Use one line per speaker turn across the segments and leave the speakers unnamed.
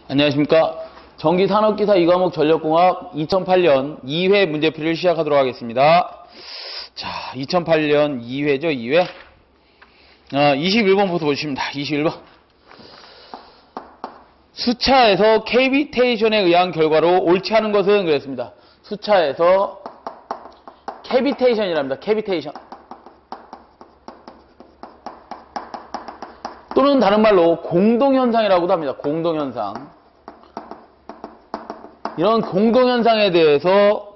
안녕하십니까. 전기산업기사 2과목 전력공학 2008년 2회 문제풀이를 시작하도록 하겠습니다. 자, 2008년 2회죠, 2회. 21번부터 보십니다. 21번. 수차에서 캐비테이션에 의한 결과로 옳지 않은 것은 그랬습니다. 수차에서 캐비테이션이랍니다. 캐비테이션. 또는 다른 말로 공동현상이라고도 합니다. 공동현상. 이런 공동현상에 대해서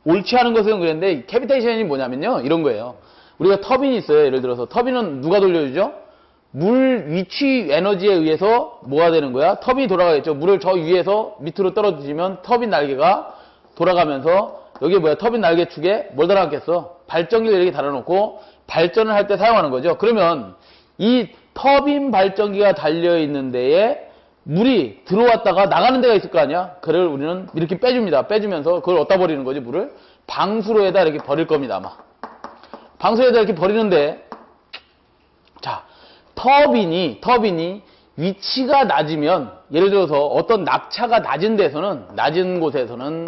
옳지 않은 것은 그랬는데, 캐비테이션이 뭐냐면요, 이런 거예요. 우리가 터빈이 있어요. 예를 들어서 터빈은 누가 돌려주죠? 물 위치 에너지에 의해서 뭐가 되는 거야? 터빈이 돌아가겠죠. 물을 저 위에서 밑으로 떨어지면 터빈 날개가 돌아가면서, 여기 뭐야? 터빈 날개 축에 뭘 달아놨겠어? 발전기를 이렇게 달아놓고 발전을 할 때 사용하는 거죠. 그러면 이 터빈 발전기가 달려있는 데에 물이 들어왔다가 나가는 데가 있을 거 아니야? 그걸 우리는 이렇게 빼줍니다. 빼주면서 그걸 어디다 버리는 거지, 물을? 방수로에다 이렇게 버릴 겁니다, 아마. 방수로에다 이렇게 버리는데, 자, 터빈이 위치가 낮으면, 예를 들어서 어떤 낙차가 낮은 데서는, 낮은 곳에서는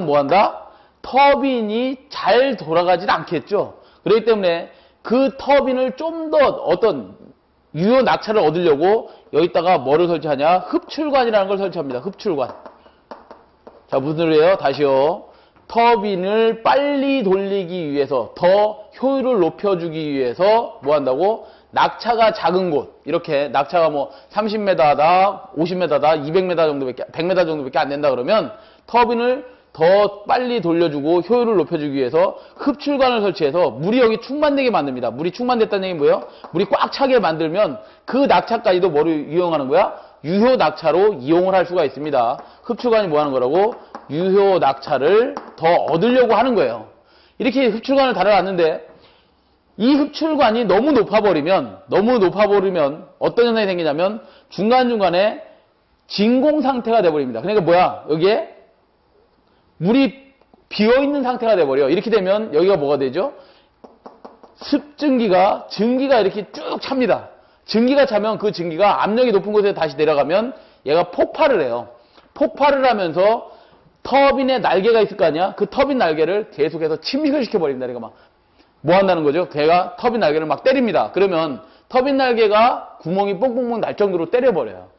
뭐 한다? 터빈이 잘 돌아가질 않겠죠. 그렇기 때문에 그 터빈을 좀 더 어떤 유효 낙차를 얻으려고 여기다가 뭐를 설치하냐? 흡출관이라는 걸 설치합니다. 흡출관. 자, 무슨 소리예요? 다시요. 터빈을 빨리 돌리기 위해서, 더 효율을 높여주기 위해서 뭐 한다고? 낙차가 작은 곳, 이렇게 낙차가 뭐 30m다, 50m다, 200m 정도밖에, 100m 정도밖에 안 된다 그러면 터빈을 더 빨리 돌려주고 효율을 높여주기 위해서 흡출관을 설치해서 물이 여기 충만되게 만듭니다. 물이 충만됐다는 얘기는 뭐예요? 물이 꽉 차게 만들면 그 낙차까지도 뭐를 이용하는 거야? 유효 낙차로 이용을 할 수가 있습니다. 흡출관이 뭐 하는 거라고? 유효 낙차를 더 얻으려고 하는 거예요. 이렇게 흡출관을 달아놨는데, 이 흡출관이 너무 높아버리면 어떤 현상이 생기냐면 중간중간에 진공 상태가 돼버립니다. 그러니까 뭐야? 여기에 물이 비어있는 상태가 돼버려. 이렇게 되면 여기가 뭐가 되죠? 증기가 이렇게 쭉 찹니다. 증기가 차면 그 증기가 압력이 높은 곳에 다시 내려가면 얘가 폭발을 해요. 폭발을 하면서 터빈의 날개가 있을 거 아니야? 그 터빈 날개를 계속해서 침식을 시켜버립니다. 그러니까 막 뭐 한다는 거죠? 걔가 터빈 날개를 막 때립니다. 그러면 터빈 날개가 구멍이 뽕뽕뽕 날 정도로 때려버려요.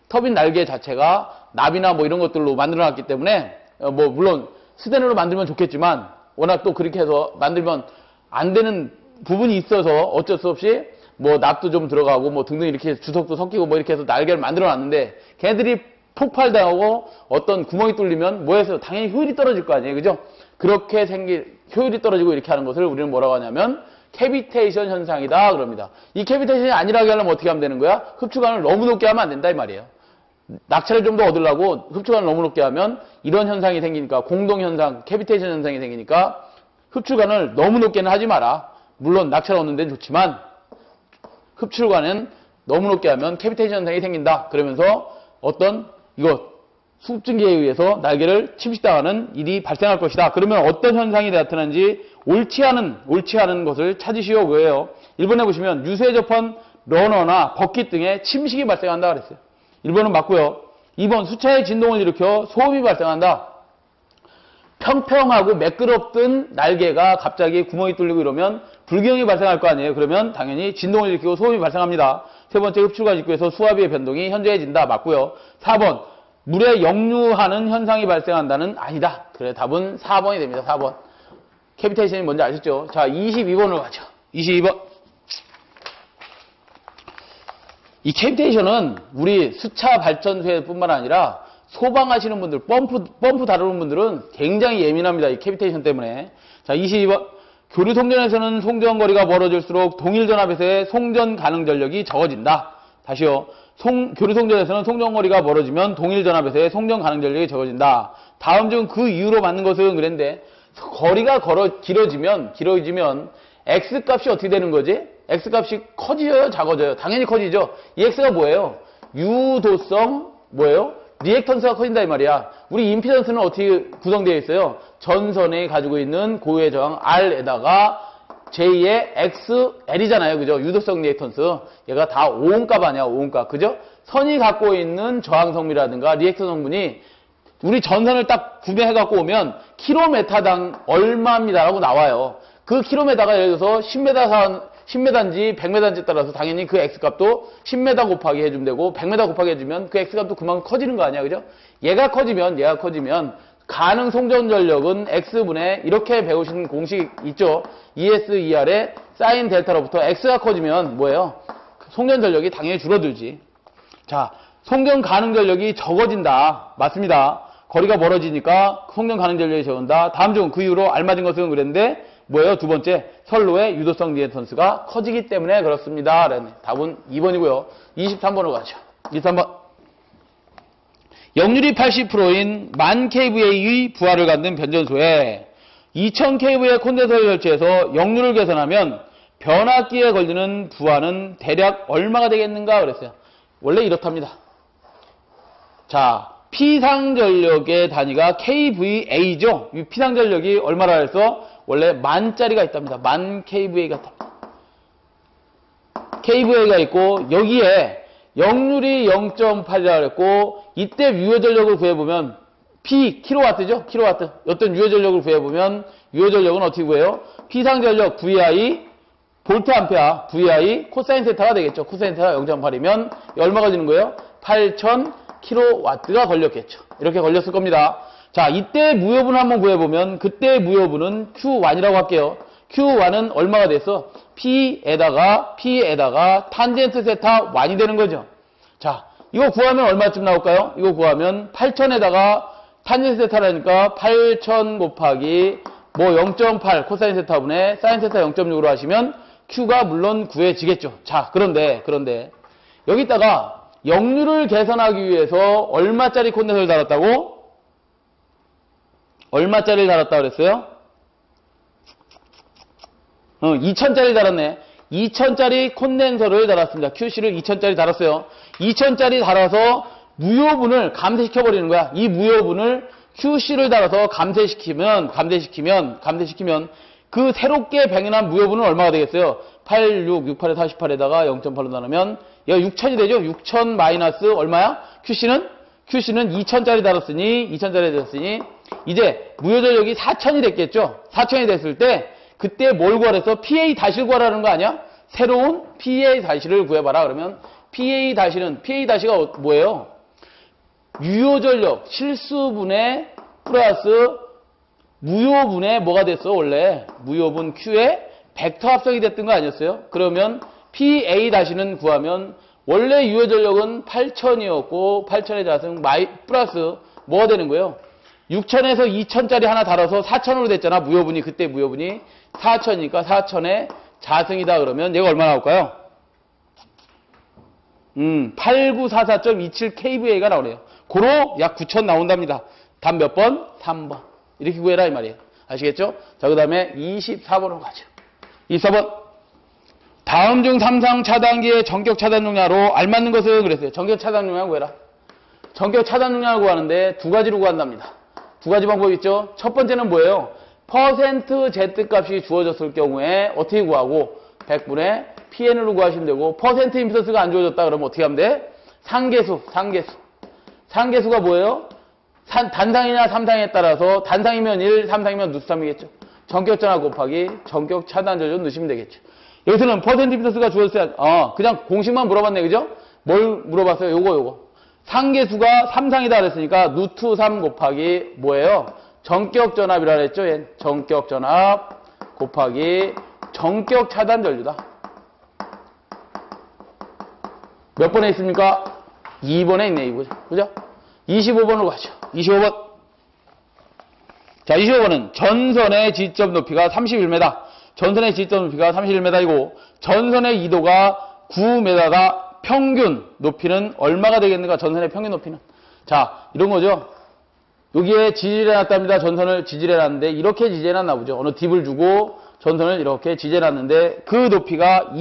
터빈 날개 자체가 납이나 뭐 이런 것들로 만들어놨기 때문에, 뭐 물론 스테인으로 만들면 좋겠지만 워낙 또 그렇게 해서 만들면 안 되는 부분이 있어서 어쩔 수 없이 뭐 납도 좀 들어가고 뭐 등등 이렇게 주석도 섞이고 뭐 이렇게 해서 날개를 만들어 놨는데, 걔네들이 폭발당하고 어떤 구멍이 뚫리면 뭐 해서 당연히 효율이 떨어질 거 아니에요, 그죠? 그렇게 효율이 떨어지고 이렇게 하는 것을 우리는 뭐라고 하냐면 캐비테이션 현상이다 그럽니다. 이 캐비테이션이 아니라고 하려면 어떻게 하면 되는 거야? 흡출관을 너무 높게 하면 안 된다 이 말이에요. 낙차를 좀 더 얻으려고 흡출관을 너무 높게 하면 이런 현상이 생기니까, 공동현상, 캐비테이션 현상이 생기니까 흡출관을 너무 높게는 하지 마라. 물론 낙차를 얻는 데는 좋지만 흡출관은 너무 높게 하면 캐비테이션 현상이 생긴다. 그러면서 어떤 수증기에 의해서 날개를 침식당하는 일이 발생할 것이다. 그러면 어떤 현상이 나타나는지 옳지 않은 것을 찾으시오 그예요. 1번에 보시면 유수에 접한 러너나 버킷 등의 침식이 발생한다 그랬어요. 1번은 맞고요. 2번 수차의 진동을 일으켜 소음이 발생한다. 평평하고 매끄럽던 날개가 갑자기 구멍이 뚫리고 이러면 불균형이 발생할 거 아니에요. 그러면 당연히 진동을 일으키고 소음이 발생합니다. 세 번째, 흡출관 입구에서 수압의 변동이 현저해진다. 맞고요. 4번 물에 역류하는 현상이 발생한다는 아니다. 그래, 답은 4번이 됩니다. 4번. 캐비테이션이 뭔지 아셨죠? 자, 22번으로 가죠. 22번. 이 캐비테이션은 우리 수차 발전소에 뿐만 아니라 소방하시는 분들, 펌프 다루는 분들은 굉장히 예민합니다. 이 캐비테이션 때문에. 자, 22번. 교류 송전에서는 송전 거리가 멀어질수록 동일 전압에서의 송전 가능 전력이 적어진다. 다시요. 교류 송전에서는 송전 거리가 멀어지면 동일 전압에서의 송전 가능 전력이 적어진다. 다음 중 그 이유로 맞는 것은 그랬는데, 거리가 길어지면 X 값이 어떻게 되는 거지? X 값이 커져요, 작아져요? 당연히 커지죠. 이 X가 뭐예요? 유도성, 뭐예요? 리액턴스가 커진다 이 말이야. 우리 임피던스는 어떻게 구성되어 있어요? 전선에 가지고 있는 고유의 저항 R에다가 j2의 xl이잖아요. 그죠? 유도성 리액턴스. 얘가 다 오음값 아니야, 오음값. 그죠? 선이 갖고 있는 저항성분이라든가 리액터 성분이 우리 전선을 딱 구매해갖고 오면 킬로미터당 얼마입니다라고 나와요. 그 킬로미터가 예를 들어서 10m인지 100m인지 따라서 당연히 그 x값도 10m 곱하기 해주면 되고 100m 곱하기 해주면 그 x값도 그만큼 커지는 거 아니야. 그죠? 얘가 커지면 가능 송전 전력은 x분의 이렇게 배우신 공식 있죠. ES-ER의 사인 델타로부터 x가 커지면 뭐예요? 송전 전력이 당연히 줄어들지. 자, 송전 가능 전력이 적어진다. 맞습니다. 거리가 멀어지니까 송전 가능 전력이 적은다. 다음 중 그 이후로 알맞은 것은 그랬는데 뭐예요? 두 번째, 선로의 유도성 리액턴스가 커지기 때문에 그렇습니다. 답은 2번이고요. 23번으로 가죠. 23번. 역률이 80%인 1000kVA의 부하를 갖는 변전소에 2000kVA 콘덴서를 설치해서 역률을 계산하면 변압기에 걸리는 부하는 대략 얼마가 되겠는가 그랬어요. 원래 이렇답니다. 자, 피상전력의 단위가 kVA죠. 이 피상전력이 얼마라 해서 원래 10,000짜리가 있답니다. 1000kVA가 있답니다. kVA가 있고 여기에 역률이 0.8이라고 했고 이때 유효전력을 구해보면 P 킬로와트죠. 킬로와트. 어떤 유효전력을 구해보면 유효전력은 어떻게 구해요? 피상전력 VI 볼트 암페어 VI 코사인 세타가 되겠죠. 코사인 세타가 0.8이면 얼마 걸리는 거예요? 8,000 킬로와트가 걸렸겠죠. 이렇게 걸렸을 겁니다. 자, 이때 무효분 한번 구해보면 그때 무효분은 Q1이라고 할게요. Q1은 얼마가 됐어? P에다가 탄젠트 세타 1이 되는 거죠. 자, 이거 구하면 얼마쯤 나올까요? 이거 구하면 8,000에다가 탄젠트 세타라니까 8,000 곱하기 뭐 0.8 코사인 세타분의 사인 세타 0.6으로 하시면 Q가 물론 구해지겠죠. 자, 그런데 여기다가 역률을 계산하기 위해서 얼마짜리 콘덴서를 달았다고? 얼마짜리를 달았다고 그랬어요? 2,000짜리 달았네. 2,000짜리 콘덴서를 달았습니다. QC를 2,000짜리 달았어요. 2,000짜리 달아서 무효분을 감쇄시켜버리는 거야. 이 무효분을 QC를 달아서 감쇄시키면 그 새롭게 병행한 무효분은 얼마가 되겠어요? 8, 6, 6, 8에 48에다가 0.8로 나누면 얘가 6,000이 되죠? 6,000 마이너스 얼마야? QC는 2,000짜리 달았으니 이제 무효전력이 4,000이 됐겠죠? 4,000이 됐을 때 그때 뭘 구하랬어? PA-를 구하라는 거 아니야? 새로운 PA-를 구해봐라. 그러면 PA-가 뭐예요? 유효전력 실수분의 플러스 무효분의 뭐가 됐어? 원래 무효분 Q에 벡터 합성이 됐던 거 아니었어요? 그러면 PA-는 구하면 원래 유효전력은 8,000이었고 8,000에 자승 플러스 뭐가 되는 거예요? 6,000에서 2,000짜리 하나 달아서 4,000으로 됐잖아. 무효분이 그때 무효분이 4,000이니까 4,000에 자승이다 그러면 얘가 얼마 나올까요? 8944.27kVA가 나오네요. 고로 약 9,000 나온답니다. 답 몇 번? 3번. 이렇게 구해라 이 말이에요. 아시겠죠? 자, 그 다음에 24번으로 가죠. 24번. 다음 중 삼상 차단기의 전격 차단 용량으로 알맞는 것은 그랬어요. 전격 차단 용량 구해라. 전격 차단 용량을 구하는데 두 가지로 구한답니다. 두 가지 방법이 있죠. 첫 번째는 뭐예요? 퍼센트 Z 값이 주어졌을 경우에 어떻게 구하고 100분의 PN으로 구하시면 되고 퍼센트 임피던스가 안 주어졌다 그러면 어떻게 하면 돼? 상계수가 뭐예요? 단상이나 삼상에 따라서 단상이면 1, 삼상이면 누수삼이겠죠. 전격 전압 곱하기 전격 차단 조절 넣으시면 되겠죠. 여기서는 퍼센트 임피던스가 주어졌어야 그냥 공식만 물어봤네. 그죠? 뭘 물어봤어요? 요거. 상계수가 3상이다 그랬으니까 누트 3 곱하기 뭐예요? 전격 전압이라 그랬죠? 얘 전격 전압 곱하기 전격 차단 전류다. 몇 번에 있습니까? 2번에 있네, 이거. 그죠? 25번으로 가죠. 25번. 자, 25번은 전선의 지점 높이가 31m. 전선의 지점 높이가 31m이고 전선의 이도가 9m다. 평균 높이는 얼마가 되겠는가? 전선의 평균 높이는. 자, 이런 거죠. 여기에 지질해놨답니다. 전선을 지질해놨는데 이렇게 지질해놨나 보죠. 어느 딥을 주고 전선을 이렇게 지질해놨는데 그 높이가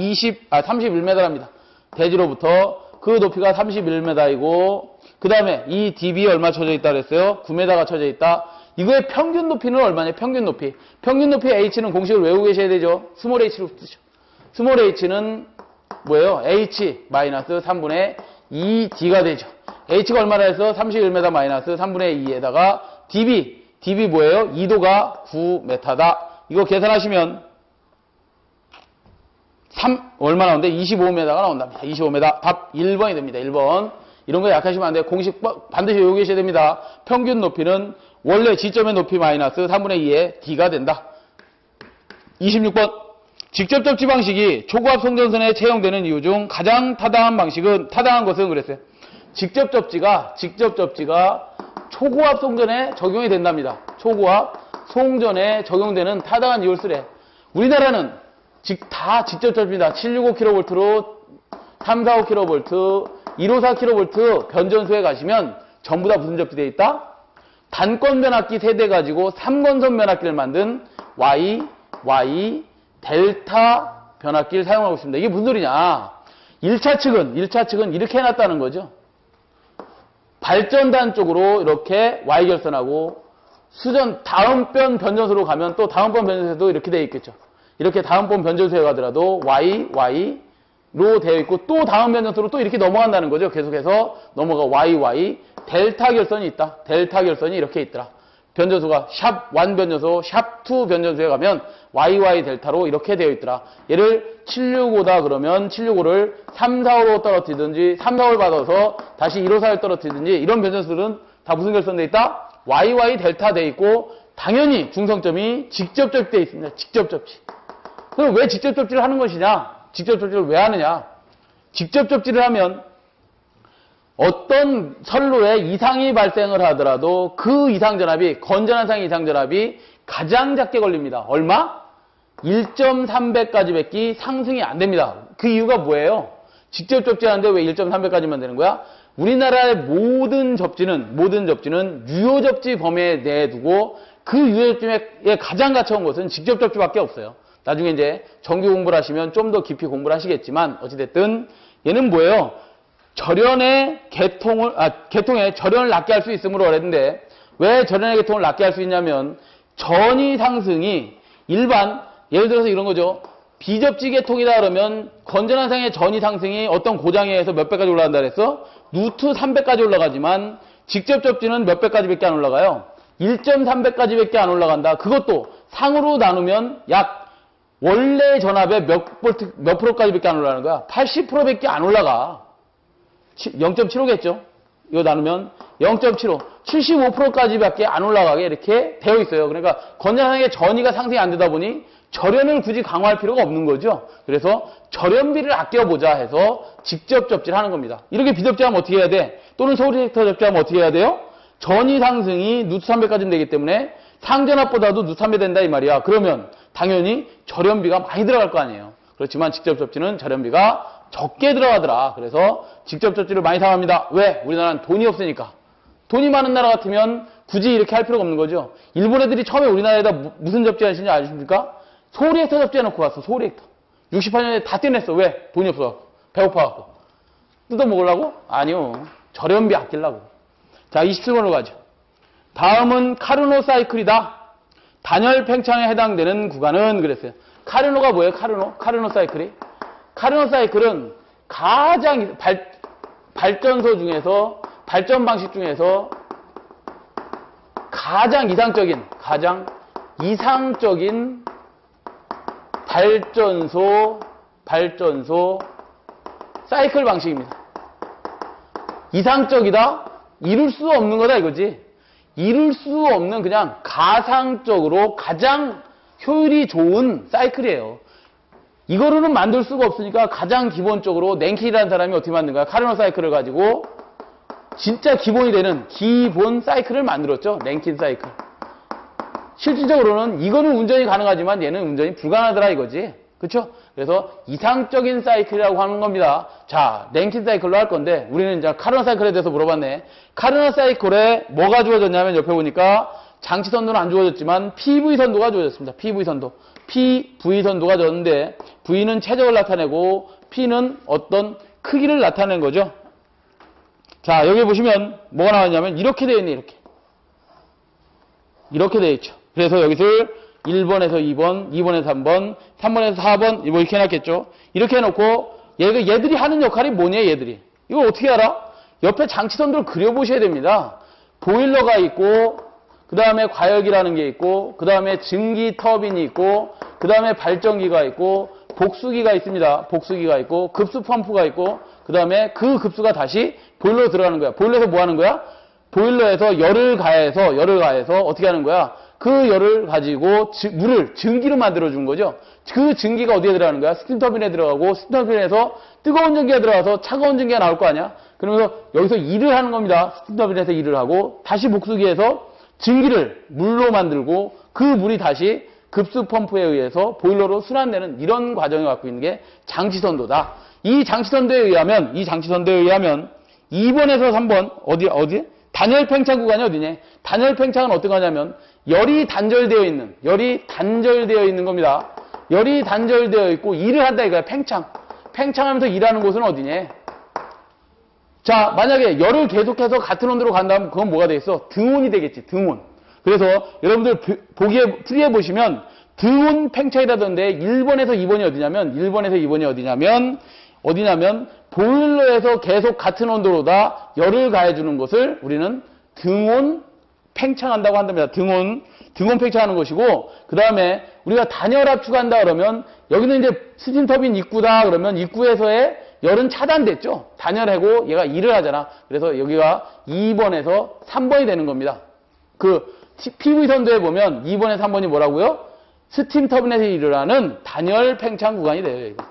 31m랍니다. 대지로부터 그 높이가 31m이고 그 다음에 이 딥이 얼마 쳐져 있다 그랬어요? 9m가 쳐져 있다. 이거의 평균 높이는 얼마냐? 평균 높이. 평균 높이 h는 공식을 외우고 계셔야 되죠. 스몰 h로 쓰죠. 스몰 h는 뭐예요? h 마이너스 3분의 2d가 되죠. h가 얼마나 해서 31m 마이너스 3분의 2에다가 db 뭐예요? 2도가 9m다. 이거 계산하시면 얼마 나오는데? 25m가 나온답니다. 25m. 답 1번이 됩니다. 1번. 이런 거 약하시면 안 돼요. 공식 반드시 외우고 계셔야 됩니다. 평균 높이는 원래 지점의 높이 마이너스 3분의 2의 d가 된다. 26번. 직접 접지 방식이 초고압 송전선에 채용되는 이유 중 가장 타당한 것은 그랬어요. 직접 접지가 초고압 송전에 적용이 된답니다. 초고압 송전에 적용되는 타당한 이유를 쓰래. 우리나라는 다 직접 접지입니다. 765kV로 345kV, 154kV 변전소에 가시면 전부 다 무슨 접지되어 있다? 단권 변압기 세대 가지고 3권선 변압기를 만든 Y, 델타 변압기를 사용하고 있습니다. 이게 무슨 소리냐? 1차 측은 이렇게 해놨다는 거죠. 발전단 쪽으로 이렇게 Y결선하고 다음번 변전소로 가면 또 다음번 변전소에도 이렇게 되어 있겠죠. 이렇게 다음번 변전소에 가더라도 Y로 되어 있고 또 다음 변전소로 또 이렇게 넘어간다는 거죠. 계속해서 넘어가 Y, 델타 결선이 있다. 델타 결선이 이렇게 있더라. 변전소가 샵1 변전소, 샵2 변전소에 가면 YY 델타로 이렇게 되어 있더라. 얘를 765다 그러면 765를 345로 떨어뜨리든지 345를 받아서 다시 154를 떨어뜨리든지 이런 변전소들은 다 무슨 결선되어 있다? YY 델타 되어 있고 당연히 중성점이 직접 접지되어 있습니다. 직접 접지. 그럼 왜 직접 접지를 하는 것이냐? 직접 접지를 왜 하느냐? 직접 접지를 하면 어떤 선로에 이상이 발생을 하더라도 그 이상전압이, 건전한상의 이상전압이 가장 작게 걸립니다. 얼마? 1.3배까지 밖에 상승이 안 됩니다. 그 이유가 뭐예요? 직접 접지하는데 왜 1.3배까지만 되는 거야? 우리나라의 모든 접지는 유효접지 범위에 내에 두고 그 유효접지에 가장 가까운 것은 직접 접지밖에 없어요. 나중에 이제 정규 공부를 하시면 좀 더 깊이 공부를 하시겠지만 어찌됐든 얘는 뭐예요? 계통의 절연을 낮게 할 수 있음으로 그랬는데 왜 절연의 계통을 낮게 할 수 있냐면 전위 상승이 예를 들어서 이런 거죠. 비접지 계통이다 그러면 건전한상의 전위 상승이 어떤 고장에 의해서 몇 배까지 올라간다 그랬어? 루트 3배까지 올라가지만 직접 접지는 몇 배까지밖에 안 올라가요? 1.3배까지밖에 안 올라간다. 그것도 상으로 나누면 약 원래 전압의 몇 프로까지밖에 안 올라가는 거야? 80%밖에 안 올라가. 0.75겠죠? 이거 나누면 0.75, 75%까지밖에 안 올라가게 이렇게 되어 있어요. 그러니까 건전하게 전위가 상승이 안 되다 보니 절연을 굳이 강화할 필요가 없는 거죠. 그래서 절연비를 아껴보자 해서 직접 접지를 하는 겁니다. 이렇게 비접지하면 어떻게 해야 돼? 또는 소리렉터 접지하면 어떻게 해야 돼요? 전위 상승이 누트 300까지는 되기 때문에 상전압보다도 누트 300 된다 이 말이야. 그러면 당연히 절연비가 많이 들어갈 거 아니에요. 그렇지만 직접 접지는 절연비가 적게 들어가더라. 그래서 직접 접지를 많이 사용합니다. 왜? 우리나라는 돈이 없으니까. 돈이 많은 나라 같으면 굳이 이렇게 할 필요가 없는 거죠. 일본 애들이 처음에 우리나라에다 무슨 접지 하시는지 아십니까? 소리액터 접지해놓고 왔어. 소리액터. 68년에 다 떼냈어. 왜? 돈이 없어갖고. 배고파갖고. 뜯어먹으려고? 아니요. 절연비 아끼려고. 자, 27번으로 가죠. 다음은 카르노 사이클이다. 단열 팽창에 해당되는 구간은 그랬어요. 카르노가 뭐예요? 카르노 사이클이? 카르노 사이클은 가장 발전 방식 중에서 가장 이상적인 발전소 사이클 방식입니다. 이상적이다? 이룰 수 없는 거다 이거지. 이룰 수 없는 그냥 가상적으로 가장 효율이 좋은 사이클이에요. 이거로는 만들 수가 없으니까 가장 기본적으로 냉킬이라는 사람이 어떻게 만든 거야? 카르노 사이클을 가지고 진짜 기본이 되는 기본 사이클을 만들었죠. 냉킬 사이클. 실질적으로는 이거는 운전이 가능하지만 얘는 운전이 불가능하더라 이거지. 그렇죠? 그래서 이상적인 사이클이라고 하는 겁니다. 자, 냉킬 사이클로 할 건데 우리는 이제 카르노 사이클에 대해서 물어봤네. 카르노 사이클에 뭐가 주어졌냐면 옆에 보니까 장치 선도는 안 주어졌지만 PV 선도가 주어졌습니다. PV 선도가 줬는데 V는 최적을 나타내고 P는 어떤 크기를 나타낸 거죠. 자, 여기 보시면 뭐가 나왔냐면 이렇게 되어 있네. 이렇게 이렇게 되어 있죠. 그래서 여기를 1번에서 2번, 2번에서 3번, 3번에서 4번 뭐 이렇게 해놨겠죠. 이렇게 해놓고 얘들이 하는 역할이 뭐냐 얘들이. 이걸 어떻게 알아? 옆에 장치선들을 그려보셔야 됩니다. 보일러가 있고 그 다음에 과열기라는 게 있고 그 다음에 증기 터빈이 있고 그 다음에 발전기가 있고 복수기가 있습니다. 복수기가 있고 급수 펌프가 있고 그 다음에 그 급수가 다시 보일러로 들어가는 거야. 보일러에서 뭐 하는 거야? 보일러에서 열을 가해서 어떻게 하는 거야? 그 열을 가지고 물을 증기로 만들어준 거죠. 그 증기가 어디에 들어가는 거야? 스팀 터빈에 들어가고 스팀 터빈에서 뜨거운 전기가 들어가서 차가운 전기가 나올 거 아니야? 그러면서 여기서 일을 하는 겁니다. 스팀 터빈에서 일을 하고 다시 복수기에서 증기를 물로 만들고 그 물이 다시 급수 펌프에 의해서 보일러로 순환되는 이런 과정을 갖고 있는 게 장치선도다. 이 장치선도에 의하면 2번에서 3번 어디? 단열 팽창 구간이 어디냐? 단열 팽창은 어떤 거냐면 열이 단절되어 있는 겁니다. 열이 단절되어 있고 일을 한다 이거야. 팽창하면서 일하는 곳은 어디냐? 자, 만약에 열을 계속해서 같은 온도로 간다면 그건 뭐가 되겠어? 등온이 되겠지. 등온. 그래서 여러분들 풀이해 보시면 등온 팽창이라던데 1번에서 2번이 어디냐면 보일러에서 계속 같은 온도로다 열을 가해주는 것을 우리는 등온 팽창한다고 한답니다. 등온 팽창하는 것이고, 그 다음에 우리가 단열 압축한다 그러면 여기는 이제 스팀 터빈 입구다 그러면 입구에서의 열은 차단됐죠. 단열하고 얘가 일을 하잖아. 그래서 여기가 2번에서 3번이 되는 겁니다. 그 PV 선도에 보면 2번에서 3번이 뭐라고요? 스팀 터빈에서 일을 하는 단열 팽창 구간이 돼요. 이거.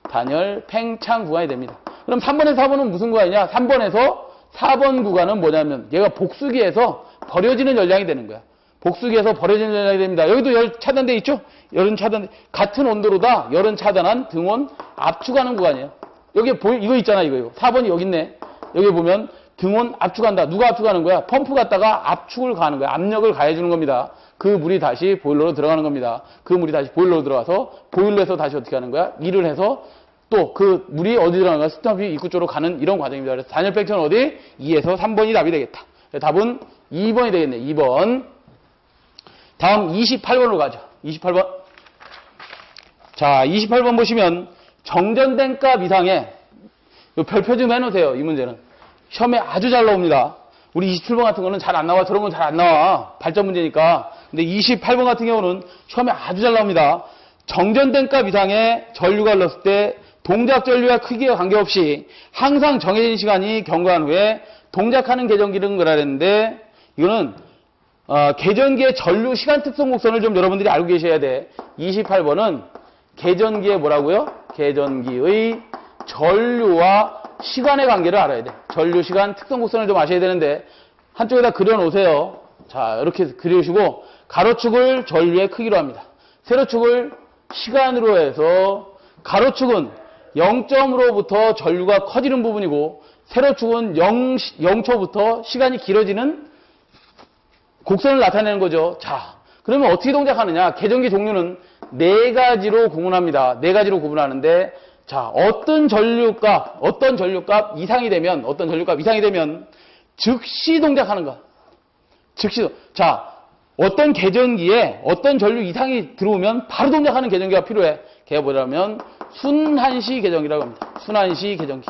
단열 팽창 구간이 됩니다. 그럼 3번에서 4번은 무슨 구간이냐? 3번에서 4번 구간은 뭐냐면 얘가 복수기에서 버려지는 열량이 되는 거야. 복수기에서 버려지는 열량이 됩니다. 여기도 열 차단돼 있죠? 열은 차단, 같은 온도로다 열은 차단한 등온 압축하는 구간이에요. 여기 이거 있잖아, 이거. 4번이 여기 있네. 여기 보면 등온 압축한다. 누가 압축하는 거야? 펌프 갖다가 압축을 가하는 거야. 압력을 가해주는 겁니다. 그 물이 다시 보일러로 들어가는 겁니다. 그 물이 다시 보일러로 들어가서 보일러에서 다시 어떻게 하는 거야? 일을 해서 또 그 물이 어디 들어가는 거야? 스팀터빈 입구 쪽으로 가는 이런 과정입니다. 그래서 단열 팽창은 어디? 2에서 3번이 답이 되겠다. 답은 2번이 되겠네. 2번. 다음 28번으로 가죠. 28번. 자, 28번 보시면 정전된 값 이상의 별표 좀 해놓으세요. 이 문제는. 시험에 아주 잘 나옵니다. 우리 27번 같은 거는 잘 안 나와. 저런 건 잘 안 나와. 발전 문제니까. 근데 28번 같은 경우는 시험에 아주 잘 나옵니다. 정전된 값 이상의 전류가 흘렀을 때 동작 전류와 크기와 관계없이 항상 정해진 시간이 경과한 후에 동작하는 계전기는 그라 그랬는데 이거는 계전기의 전류 시간 특성 곡선을 좀 여러분들이 알고 계셔야 돼. 28번은 계전기의 뭐라고요? 계전기의 전류와 시간의 관계를 알아야 돼. 전류 시간 특성 곡선을 좀 아셔야 되는데 한쪽에다 그려놓으세요. 자, 이렇게 그려주시고 가로축을 전류의 크기로 합니다. 세로축을 시간으로 해서 가로축은 0점으로부터 전류가 커지는 부분이고 세로축은 0초부터 시간이 길어지는 곡선을 나타내는 거죠. 자, 그러면 어떻게 동작하느냐? 계전기 종류는 4가지로 구분합니다. 4가지로 구분하는데 자, 어떤 전류값 이상이 되면 즉시 동작하는 것. 자, 어떤 계전기에 어떤 전류 이상이 들어오면 바로 동작하는 계전기가 필요해. 걔가 뭐냐면 순한시 계전기라고 합니다. 순한시 계전기.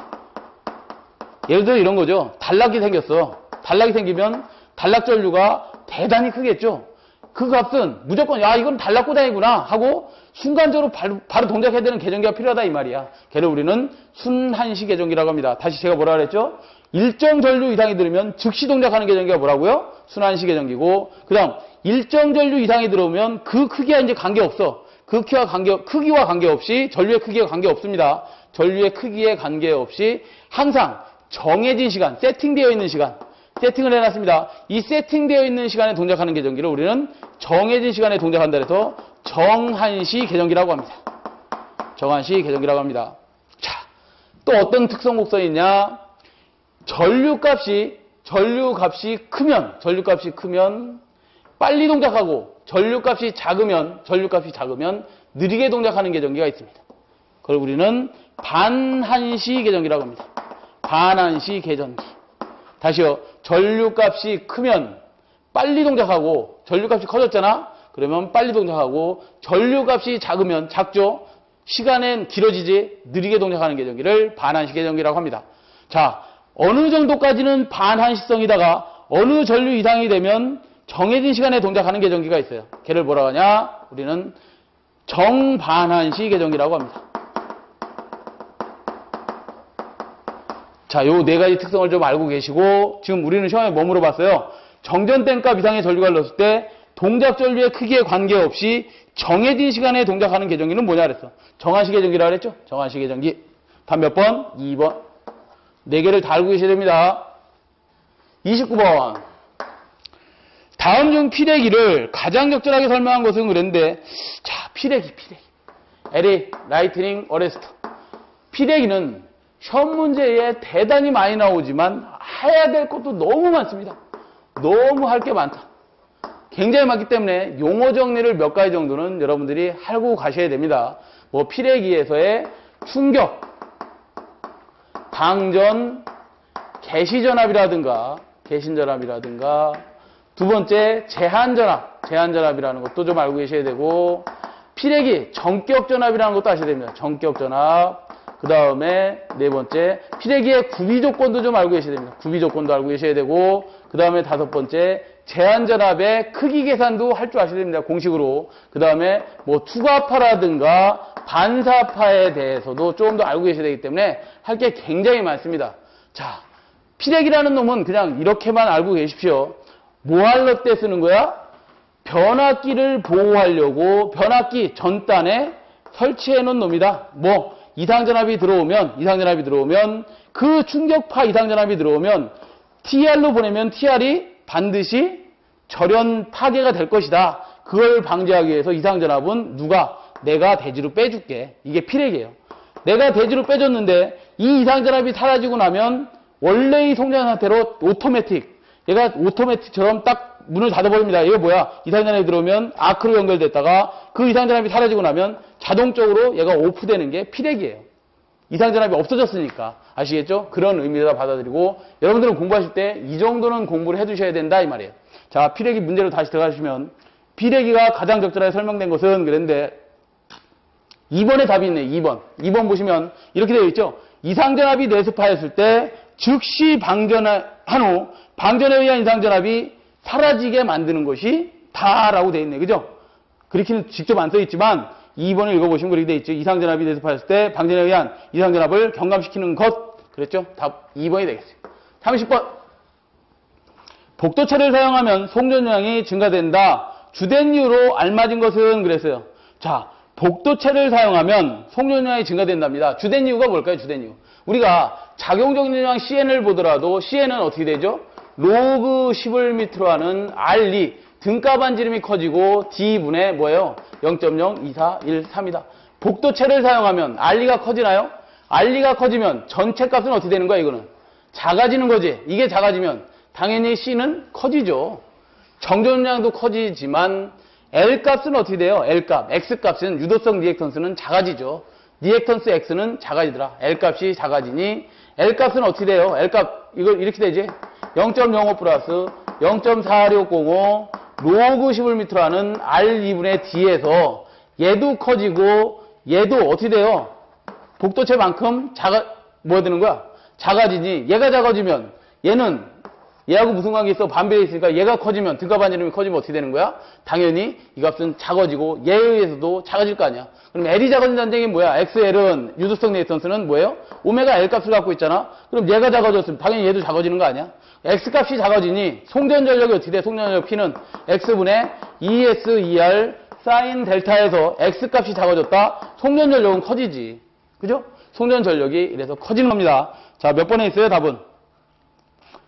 예를 들어 이런 거죠. 단락이 생겼어. 단락이 생기면 단락 전류가 대단히 크겠죠. 그 값은 무조건 이건 단락고당이구나 하고 순간적으로 바로 동작해야 되는 계전기가 필요하다 이 말이야. 걔를 우리는 순한시 계전기라고 합니다. 다시 제가 뭐라 그랬죠? 일정 전류 이상이 들으면 즉시 동작하는 계전기가 뭐라고요? 순한시 계전기고, 그 다음 일정 전류 이상이 들어오면 그 크기와 이제 관계없어. 그 크기와 관계없이, 전류의 크기에 관계없습니다. 전류의 크기에 관계없이 항상 정해진 시간, 세팅되어 있는 시간, 세팅을 해놨습니다. 이 세팅되어 있는 시간에 동작하는 계전기를 우리는 정해진 시간에 동작한다 해서 정한시 계전기라고 합니다. 정한시 계전기라고 합니다. 자, 또 어떤 특성 곡선이 있냐? 전류값이 크면 빨리 동작하고 전류값이 작으면 느리게 동작하는 계전기가 있습니다. 그걸 우리는 반한시 계전기라고 합니다. 반한시 계전기. 다시요. 전류값이 크면 빨리 동작하고 전류값이 커졌잖아. 그러면 빨리 동작하고 전류값이 작죠. 시간은 길어지지 느리게 동작하는 계정기를 반한시 계정기라고 합니다. 자, 어느 정도까지는 반한시성이다가 어느 전류 이상이 되면 정해진 시간에 동작하는 계정기가 있어요. 걔를 뭐라고 하냐? 우리는 정반한시 계정기라고 합니다. 자, 요 네 가지 특성을 좀 알고 계시고, 지금 우리는 시험에 뭐 물어봤어요? 정전땡값 이상의 전류가 흘렀을 때 동작 전류의 크기에 관계없이 정해진 시간에 동작하는 계정기는 뭐냐 그랬어? 정한시 계정기라고 그랬죠? 정한시 계정기. 답 몇 번? 2번. 네 개를 다 알고 계셔야 됩니다. 29번. 다음 중 피레기를 가장 적절하게 설명한 것은 그랬는데, 자, 피레기. LA, 라이트닝 어레스터. 피레기는 시험 문제에 대단히 많이 나오지만 해야 될 것도 너무 많습니다. 너무 할 게 많다. 굉장히 많기 때문에 용어 정리를 몇 가지 정도는 여러분들이 알고 가셔야 됩니다. 뭐 피레기에서의 충격, 방전, 개시전압이라든가 두 번째 제한전압이라는 것도 좀 알고 계셔야 되고, 피레기 전격전압이라는 것도 아셔야 됩니다. 전격전압. 그 다음에 네 번째 피레기의 구비조건도 좀 알고 계셔야 됩니다. 구비조건도 알고 계셔야 되고, 그 다음에 다섯 번째 제한전압의 크기 계산도 할 줄 아셔야 됩니다. 공식으로. 그 다음에 뭐 투과파라든가 반사파에 대해서도 조금 더 알고 계셔야 되기 때문에 할 게 굉장히 많습니다. 자, 피레기라는 놈은 그냥 이렇게만 알고 계십시오. 뭐 할 때 쓰는 거야? 변압기를 보호하려고 변압기 전단에 설치해 놓은 놈이다. 뭐 이상전압이 들어오면 그 충격파 이상전압이 들어오면 TR로 보내면 TR이 반드시 절연 파괴가 될 것이다. 그걸 방지하기 위해서 이상전압은 내가 대지로 빼줄게. 이게 피레기예요. 내가 대지로 빼줬는데 이 이상전압이 사라지고 나면 원래의 송전 상태로 얘가 오토매틱처럼 딱 문을 닫아버립니다. 이게 뭐야? 이상전압이 들어오면 아크로 연결됐다가 그 이상전압이 사라지고 나면 자동적으로 얘가 오프되는 게 피레기예요. 이상전압이 없어졌으니까. 아시겠죠? 그런 의미로 받아들이고, 여러분들은 공부하실 때 이 정도는 공부를 해두셔야 된다 이 말이에요. 자, 피레기 문제로 다시 들어가시면 피레기가 가장 적절하게 설명된 것은 그랬는데 2번에 답이 있네. 2번 보시면 이렇게 되어 있죠. 이상전압이 내습하였을 때 즉시 방전한 후 방전에 의한 이상전압이 사라지게 만드는 것이 다라고 되어 있네. 그죠? 그렇게는 직접 안 써 있지만 2번을 읽어보시면 그렇게 되어 있죠. 이상전압이 내습하였을 때 방전에 의한 이상전압을 경감시키는 것. 그랬죠? 답 2번이 되겠어요. 30번. 복도체를 사용하면 송전량이 증가된다. 주된 이유로 알맞은 것은 그랬어요. 자, 복도체를 사용하면 송전량이 증가된답니다. 주된 이유가 뭘까요? 주된 이유. 우리가 작용정전량 CN을 보더라도 CN은 어떻게 되죠? 로그 10을 밑으로 하는 R2 등가 반지름이 커지고 D분의 뭐예요? 0.02413이다. 복도체를 사용하면 R2가 커지나요? R2가 커지면 전체 값은 어떻게 되는 거야? 이거는 작아지는 거지. 이게 작아지면 당연히 C는 커지죠. 정전량도 커지지만 L 값은 어떻게 돼요? L 값, X 값은 유도성 리액턴스는 작아지죠. 리액턴스 X는 작아지더라. L 값이 작아지니 L 값은 어떻게 돼요? L 값 이걸 이렇게 되지. 0.05 플러스 0.4605 로그 10을 밑으로 하는 R2분의 D에서 얘도 커지고 얘도 어떻게 돼요? 복도체만큼 뭐가 되는 거야? 작아지니 얘가 작아지면 얘하고 무슨 관계 있어? 반비례 있으니까 얘가 커지면 등가 반지름이 커지면 어떻게 되는 거야? 당연히 이 값은 작아지고 얘에 의해서도 작아질 거 아니야. 그럼 L이 작아진다는 얘기는 뭐야? XL은 유도성 리액턴스는 뭐예요? 오메가 L 값을 갖고 있잖아. 그럼 얘가 작아졌으면 당연히 얘도 작아지는 거 아니야? X 값이 작아지니 송전 전력이 어떻게 돼? 송전 전력 P는 X분의 ES2R 사인 델타에서 X 값이 작아졌다. 송전 전력은 커지지. 그죠? 송전 전력이 이래서 커지는 겁니다. 자, 몇 번에 있어요? 답은?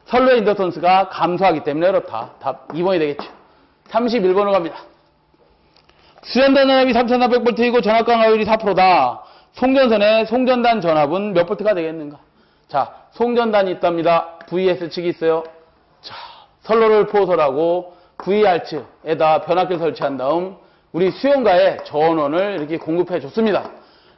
선로의 인덕턴스가 감소하기 때문에 그렇다. 답 2번이 되겠죠. 31번으로 갑니다. 수전단 전압이 3400V이고 전압 강화율이 4%다. 송전선의 송전단 전압은 몇 V가 되겠는가? 자, 송전단이 있답니다. VS 측이 있어요. 자, 선로를 포설하고 VR측에다 변압기를 설치한 다음 우리 수용가에 전원을 이렇게 공급해 줬습니다.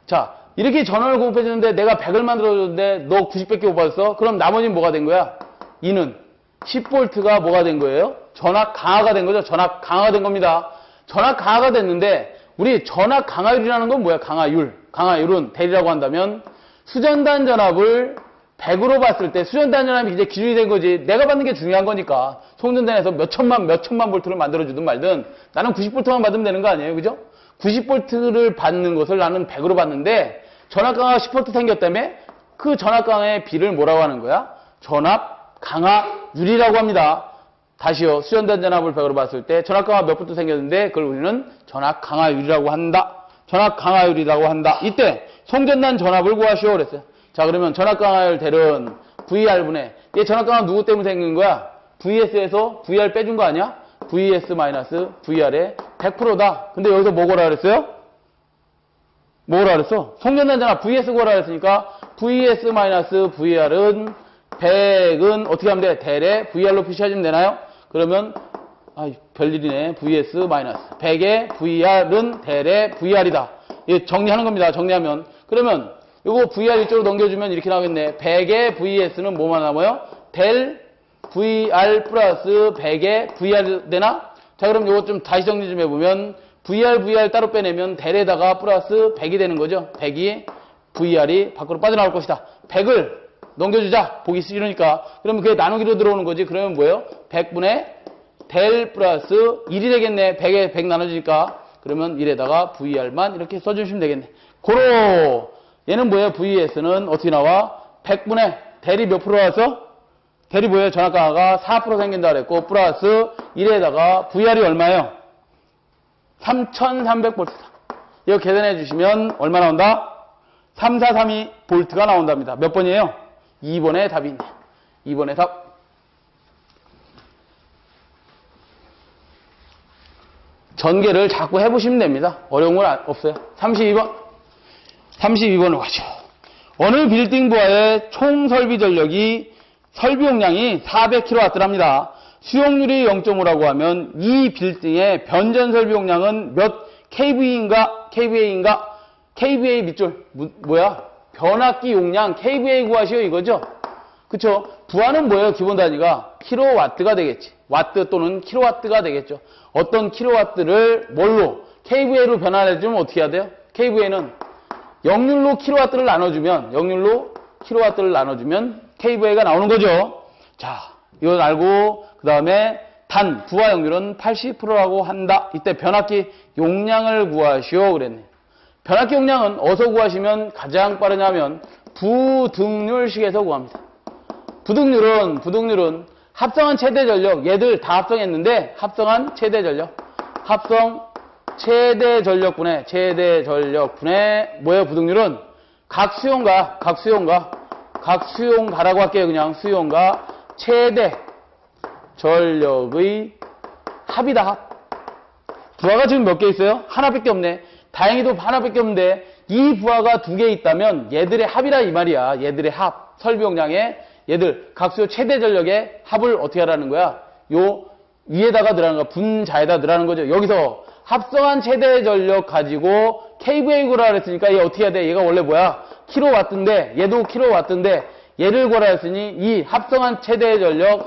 자, 이렇게 전원을 공급해 줬는데 내가 100을 만들어 줬는데 너 90밖에 못 받았어? 그럼 나머지는 뭐가 된 거야? 이는 10V가 뭐가 된 거예요? 전압 강화가 된 거죠. 전압 강화가 된 겁니다. 전압 강화가 됐는데 우리 전압 강화율이라는 건 뭐야? 강화율. 강화율은 대리라고 한다면 수전단 전압을 100으로 봤을 때 수전단 전압이 이제 기준이 된 거지. 내가 받는 게 중요한 거니까. 송전단에서 몇 천만 볼트를 만들어주든 말든 나는 90볼트만 받으면 되는 거 아니에요? 그죠? 90볼트를 받는 것을 나는 100으로 받는데 전압 강화가 10볼트 생겼다며 그 전압 강화의 비를 뭐라고 하는 거야? 전압 강화율이라고 합니다. 다시요. 수전단 전압을 100으로 봤을 때 전압 강화 몇 볼트 생겼는데 그걸 우리는 전압 강화율이라고 한다. 전압 강화율이라고 한다. 이때 송전단 전압을 구하시오 그랬어요. 자, 그러면 전압 강화율 대는 VR분의 얘 전압 강화 누구 때문에 생긴 거야? VS에서 VR 빼준 거 아니야? VS-VR의 100%다. 근데 여기서 뭐 고라 그랬어요? 뭐라 그랬어? 송전단 전압 VS 고라 그랬으니까 VS-VR은 100은 어떻게 하면 돼? 대래 VR로 표시하시면 되나요? 그러면 별일이네. VS-100의 VR은 대래 VR이다. 예, 정리하는 겁니다. 정리하면. 그러면 이거 VR 이쪽으로 넘겨주면 이렇게 나오겠네. 100의 VS는 뭐만 남아요? 델 VR 플러스 100의 VR 되나? 자, 그럼 이거 좀 다시 정리 좀 해보면 VR 따로 빼내면 델에다가 플러스 100이 되는 거죠. 100이 VR이 밖으로 빠져나올 것이다. 100을 넘겨주자. 보기 싫으니까. 그러면 그게 나누기로 들어오는 거지. 그러면 뭐예요? 100분의 델 플러스 1이 되겠네. 100에 100 나눠주니까. 그러면 1에다가 VR만 이렇게 써주시면 되겠네. 고로 얘는 뭐예요? VS는 어떻게 나와? 100분의 델이 몇 프로 와서? 델이 뭐예요? 전압 강화가 4% 생긴다 그랬고 플러스 1에다가 VR이 얼마예요? 3300V다. 이거 계산해 주시면 얼마 나온다? 3432V가 나온답니다. 몇 번이에요? 2번의 답이 있네. 2번의 답. 전개를 자꾸 해보시면 됩니다. 어려운 건 없어요. 32번. 32번으로 가죠. 어느 빌딩 부하의 총 설비 전력이 설비 용량이 400kW랍니다. 수용률이 0.5라고 하면 이 빌딩의 변전 설비 용량은 몇 kV인가? kVA 밑줄 뭐야? 변압기 용량 kVA 구하시오 이거죠? 그쵸? 부하는 뭐예요? 기본 단위가 킬로와트가 되겠지. 와트 또는 킬로와트가 되겠죠. 어떤 킬로와트를 뭘로? kVA로 변환해주면 어떻게 해야 돼요? kVA는 역률로 킬로와트를 나눠주면 kVA가 나오는 거죠. 자, 이건 알고 그 다음에 단 부하 역률은 80%라고 한다. 이때 변압기 용량을 구하시오 그랬네. 변압기 용량은 어디서 구하시면 가장 빠르냐면 부등률식에서 구합니다. 부등률은 합성한 최대 전력, 얘들 다 합성했는데 합성한 최대 전력, 최대 전력분의 뭐예요? 부등률은 각 수용가라고 할게요. 그냥 수용가 최대 전력의 합이다. 합. 부하가 지금 몇 개 있어요? 하나밖에 없네. 다행히도 하나밖에 없는데 이 부하가 2개 있다면 얘들의 합이라 이 말이야. 얘들의 합. 설비 용량의 얘들 각수요 최대 전력의 합을 어떻게 하라는 거야? 요 위에다가 넣으라는 거야. 분자에다 넣으라는 거죠. 여기서 합성한 최대 전력 가지고 kVA 구라 그랬으니까 얘 어떻게 해야 돼? 얘가 원래 뭐야? 킬로와트인데 얘도 킬로와트인데 얘를 구라 했으니 이 합성한 최대 전력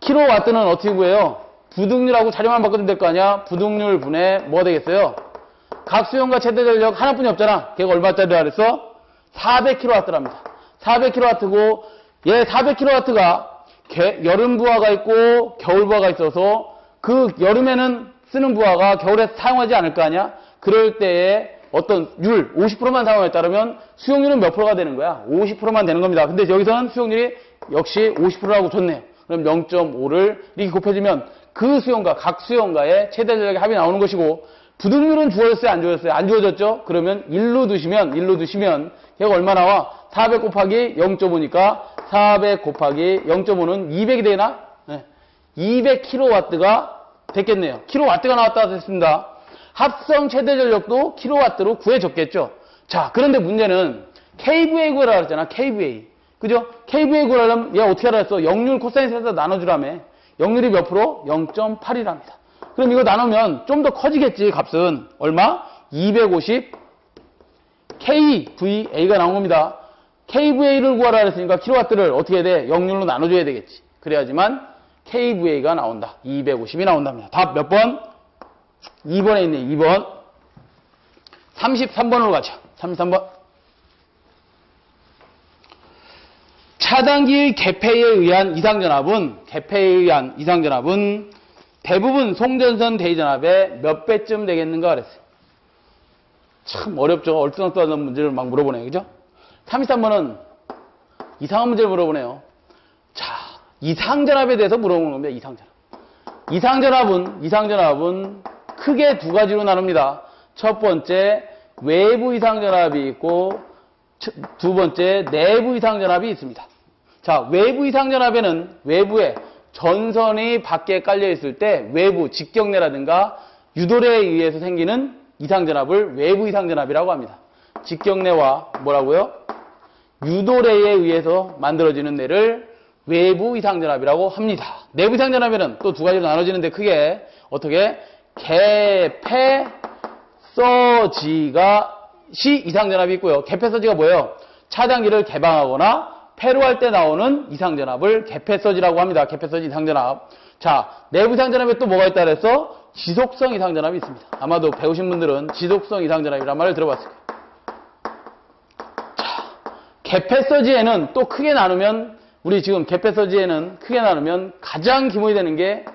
킬로와트는 어떻게 구해요? 부등률하고 자료만 바꾸면 될 거 아니야? 부등률 분의 뭐가 되겠어요? 각 수용과 최대 전력 하나뿐이 없잖아. 걔가 얼마짜리라 그랬어? 400kW랍니다. 400kW고 얘 400kW가 여름 부하가 있고 겨울 부하가 있어서 그 여름에는 쓰는 부하가 겨울에 사용하지 않을 거 아니야? 그럴 때에 어떤 50%만 사용했다면 수용률은 몇 프로가 되는 거야? 50%만 되는 겁니다. 근데 여기서는 수용률이 역시 50%라고 줬네요. 그럼 0.5를 이렇게 곱해주면 그 수용가, 각 수용가의 최대 전력의 합이 나오는 것이고 부등률은 주어졌어요? 안 주어졌어요? 안 주어졌죠? 그러면 1로 두시면 얘가 얼마 나와? 400 곱하기 0.5니까 400 곱하기 0.5는 200이 되나? 네. 200kW가 됐겠네요. 킬로와트가 나왔다 됐습니다. 합성 최대 전력도 킬로와트로 구해졌겠죠. 자, 그런데 문제는 kVA 구하라 그랬잖아. kVA. 그죠? kVA 구하려면 얘 어떻게 하라 했어? 역률 코사인에서 나눠주라며. 역률이 몇 프로? 0.8이랍니다. 그럼 이거 나누면 좀 더 커지겠지. 값은 얼마? 250 kVA가 나온 겁니다. kVA를 구하라 했으니까 킬로와트를 어떻게 해야 돼? 역률로 나눠줘야 되겠지. 그래야지만 kVA가 나온다. 250이 나온답니다. 답 몇 번? 2번에 있네. 2번. 33번으로 가죠. 33번. 차단기의 개폐에 의한 이상전압은 대부분 송전선 대전압의 몇 배쯤 되겠는가 그랬어요. 참 어렵죠. 얼뚱얼뚱한 문제를 막 물어보네요. 그죠? 33번은 이상한 문제를 물어보네요. 자, 이상전압에 대해서 물어보는 겁니다. 이상전압은 크게 두 가지로 나눕니다. 첫 번째, 외부 이상전압이 있고, 두 번째, 내부 이상전압이 있습니다. 자, 외부 이상전압에는 외부에 전선이 밖에 깔려 있을 때 외부 직경내라든가 유도례에 의해서 생기는 이상전압을 외부 이상전압이라고 합니다. 직경내와 뭐라고요? 유도례에 의해서 만들어지는 뇌를 외부 이상전압이라고 합니다. 내부 이상전압에는 또 두 가지로 나눠지는데 크게 어떻게? 개폐, 서지가 이상전압이 있고요. 개폐, 서지가 뭐예요? 차단기를 개방하거나 폐로 할 때 나오는 이상전압을 개폐서지라고 합니다. 개폐서지 이상전압. 자, 내부 이상전압에 또 뭐가 있다 그래서 지속성 이상전압이 있습니다. 아마도 배우신 분들은 지속성 이상전압이란 말을 들어봤을 거예요. 자, 개폐서지에는 또 크게 나누면 우리 지금 개폐서지에는 크게 나누면 가장 기본이 되는 게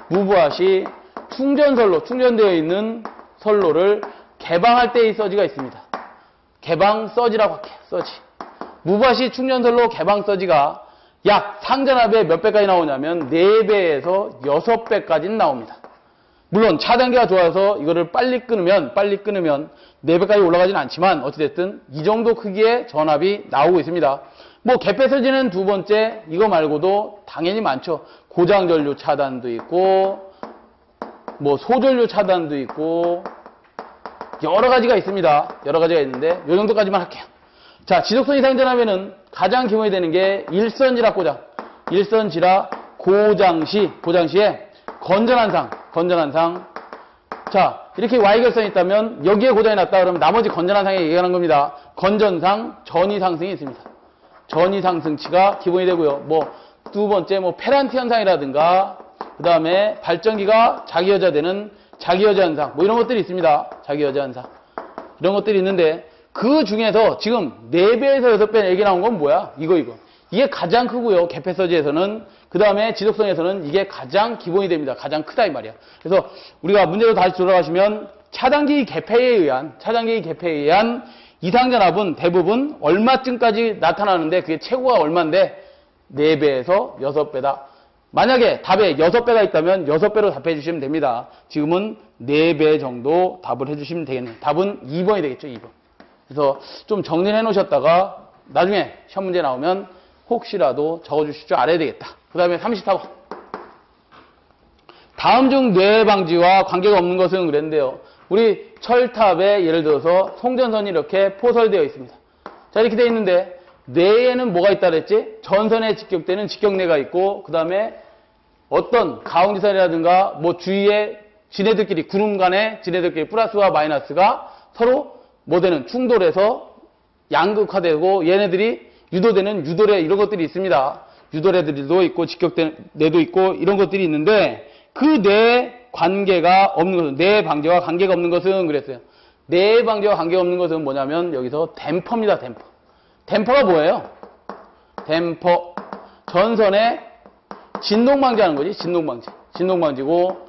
무부하시 충전되어 있는 선로를 개방할 때의 서지가 있습니다. 개방 서지라고 할게요. 서지. 무부하시 충전선로 개방 서지가 약 상전압의 몇 배까지 나오냐면 4배에서 6배까지는 나옵니다. 물론 차단기가 좋아서 이거를 빨리 끊으면 4배까지 올라가지는 않지만 어찌됐든 이 정도 크기의 전압이 나오고 있습니다. 뭐 개폐서지는 두 번째 이거 말고도 당연히 많죠. 고장전류 차단도 있고 뭐 소전류 차단도 있고 여러 가지가 있습니다. 여러 가지가 있는데 이 정도까지만 할게요. 자, 지속성 이상전압에는 가장 기본이 되는 게 일선지락 고장. 일선지락 고장시에 건전한 상. 자, 이렇게 Y결선이 있다면 여기에 고장이 났다 그러면 나머지 건전한 상에 얘기하는 겁니다. 건전상 전이상승이 있습니다. 전이상승치가 기본이 되고요. 뭐 두 번째 뭐 페란티 현상이라든가 그 다음에 발전기가 자기여자되는 자기여자 현상, 뭐 이런 것들이 있습니다. 자기여자 현상. 이런 것들이 있는데, 그 중에서 지금 4배에서 6배 얘기 나온 건 뭐야? 이거. 이게 가장 크고요. 개폐서지에서는. 그 다음에 지속성에서는 이게 가장 기본이 됩니다. 가장 크다 이 말이야. 그래서 우리가 문제로 다시 돌아가시면 차단기 개폐에 의한 이상전압은 대부분 얼마쯤까지 나타나는데 그게 최고가 얼마인데 4배에서 6배다. 만약에 답에 6배가 있다면 6배로 답해 주시면 됩니다. 지금은 4배 정도 답을 해 주시면 되겠네요. 답은 2번이 되겠죠, 2번. 그래서 좀 정리해 놓으셨다가 나중에 시험 문제 나오면 혹시라도 적어 주실 줄 알아야 되겠다. 그 다음에 34번. 다음 중 뇌 방지와 관계가 없는 것은 그랬는데요. 우리 철탑에 예를 들어서 송전선이 이렇게 포설되어 있습니다. 자, 이렇게 되어 있는데 뇌에는 뭐가 있다 그랬지? 전선에 직격되는 직격뇌가 있고 그 다음에 어떤 가공지선이라든가 뭐 주위에 지네들끼리 구름 간에 지네들끼리 플러스와 마이너스가 서로 뭐 되는 충돌해서 양극화되고 얘네들이 유도되는 유도례 이런 것들이 있습니다. 유도례들도 있고 직격뇌도 있고 이런 것들이 있는데 그 뇌 관계가 없는 것은 뇌 방지와 관계가 없는 것은 그랬어요. 뇌 방지와 관계가 없는 것은 뭐냐면 여기서 댐퍼입니다. 댐퍼가 뭐예요? 댐퍼. 전선에 진동방지하는 거지. 진동방지고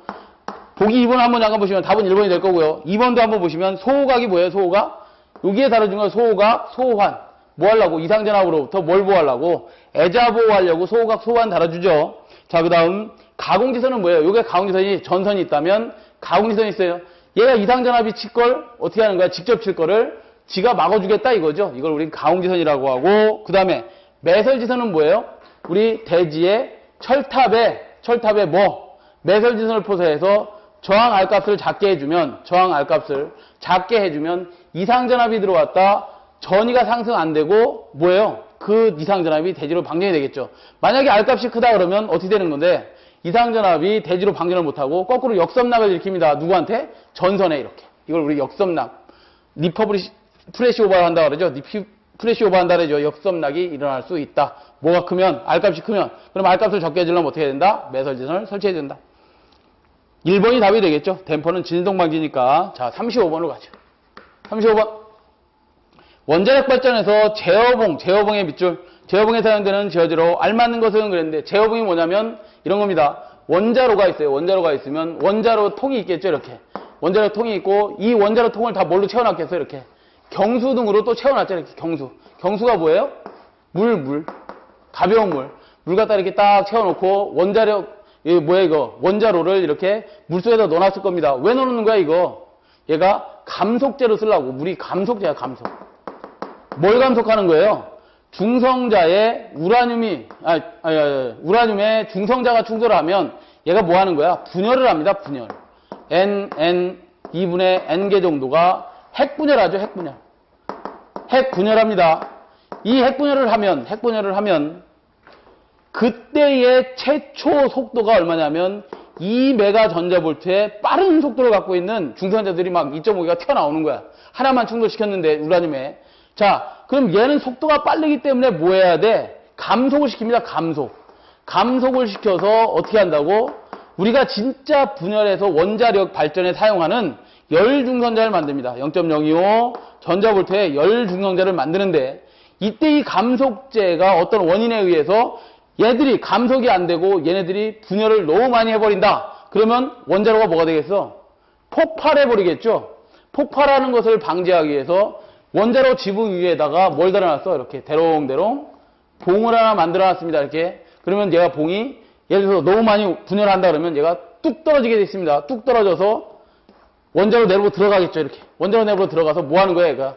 보기 2번 한번 잠깐 보시면 답은 1번이 될 거고요. 2번도 한번 보시면 소호각이 뭐예요? 소호각. 여기에 다뤄준 건 소호각, 소환. 뭐 하려고? 이상전압으로부터 뭘 보호하려고? 애자 보호하려고 소호각, 소환 달아주죠. 자, 그 다음 가공지선은 뭐예요? 요게 가공지선이 전선이 있다면 가공지선이 있어요. 얘가 이상전압이 칠 걸 어떻게 하는 거야? 직접 칠 거를 지가 막아주겠다 이거죠. 이걸 우린 가공지선이라고 하고 그 다음에 매설지선은 뭐예요? 우리 대지의 철탑에 뭐? 매설지선을 포서해서 저항 R값을 작게 해주면 이상전압이 들어왔다. 전위가 상승 안 되고 뭐예요? 그 이상전압이 대지로 방전이 되겠죠. 만약에 R값이 크다 그러면 어떻게 되는 건데 이상전압이 대지로 방전을 못하고 거꾸로 역섬락을 일으킵니다. 누구한테? 전선에 이렇게. 이걸 우리 역섬락. 프레시 오버 한다 그러죠. 프레시 오버 한다 그러죠. 역습락이 일어날 수 있다. 뭐가 크면? R값이 크면. 그럼 R값을 적게 해주려면 어떻게 해야 된다? 매설진을 설치해야 된다. 1번이 답이 되겠죠. 댐퍼는 진동 방지니까. 자, 35번으로 가죠. 35번. 원자력 발전에서 제어봉의 밑줄, 제어봉에 사용되는 지어지로 알맞는 것은 그랬는데, 제어봉이 뭐냐면 이런 겁니다. 원자로가 있어요. 원자로가 있으면 원자로 통이 있겠죠. 이렇게. 원자로 통이 있고, 이 원자로 통을 다 뭘로 채워놨겠어요. 이렇게. 경수 등으로 또 채워놨죠. 이렇게 경수. 경수가 뭐예요? 물. 가벼운 물. 물 갖다 이렇게 딱 채워놓고, 원자로를 이렇게 물속에다 넣어놨을 겁니다. 왜 넣는 거야, 이거? 얘가 감속제로 쓰려고. 물이 감속제야, 감속. 뭘 감속하는 거예요? 중성자의 우라늄의 중성자가 충돌하면 얘가 뭐 하는 거야? 분열을 합니다, 분열. N, 2분의 N개 정도가 핵분열하죠, 핵분열. 핵분열합니다. 이 핵분열을 하면, 그때의 최초 속도가 얼마냐면, 2메가 전자볼트의 빠른 속도를 갖고 있는 중성자들이 막 2.5기가 튀어나오는 거야. 하나만 충돌시켰는데, 우라늄에. 자, 그럼 얘는 속도가 빠르기 때문에 뭐 해야 돼? 감속을 시킵니다. 감속을 시켜서 어떻게 한다고? 우리가 진짜 분열해서 원자력 발전에 사용하는 열중성자를 만듭니다. 0.025 전자볼트의 열중성자를 만드는데, 이때 이 감속제가 어떤 원인에 의해서 얘들이 감속이 안 되고 얘네들이 분열을 너무 많이 해버린다. 그러면 원자로가 뭐가 되겠어? 폭발해버리겠죠. 폭발하는 것을 방지하기 위해서 원자로 지붕 위에다가 뭘 달아놨어? 이렇게 대롱대롱 봉을 하나 만들어놨습니다. 이렇게. 그러면 얘가 봉이 예를 들어서 너무 많이 분열한다 그러면 얘가 뚝 떨어지게 돼 있습니다. 뚝 떨어져서 원자로 내부로 들어가겠죠. 이렇게. 원자로 내부로 들어가서 뭐 하는 거야, 얘가?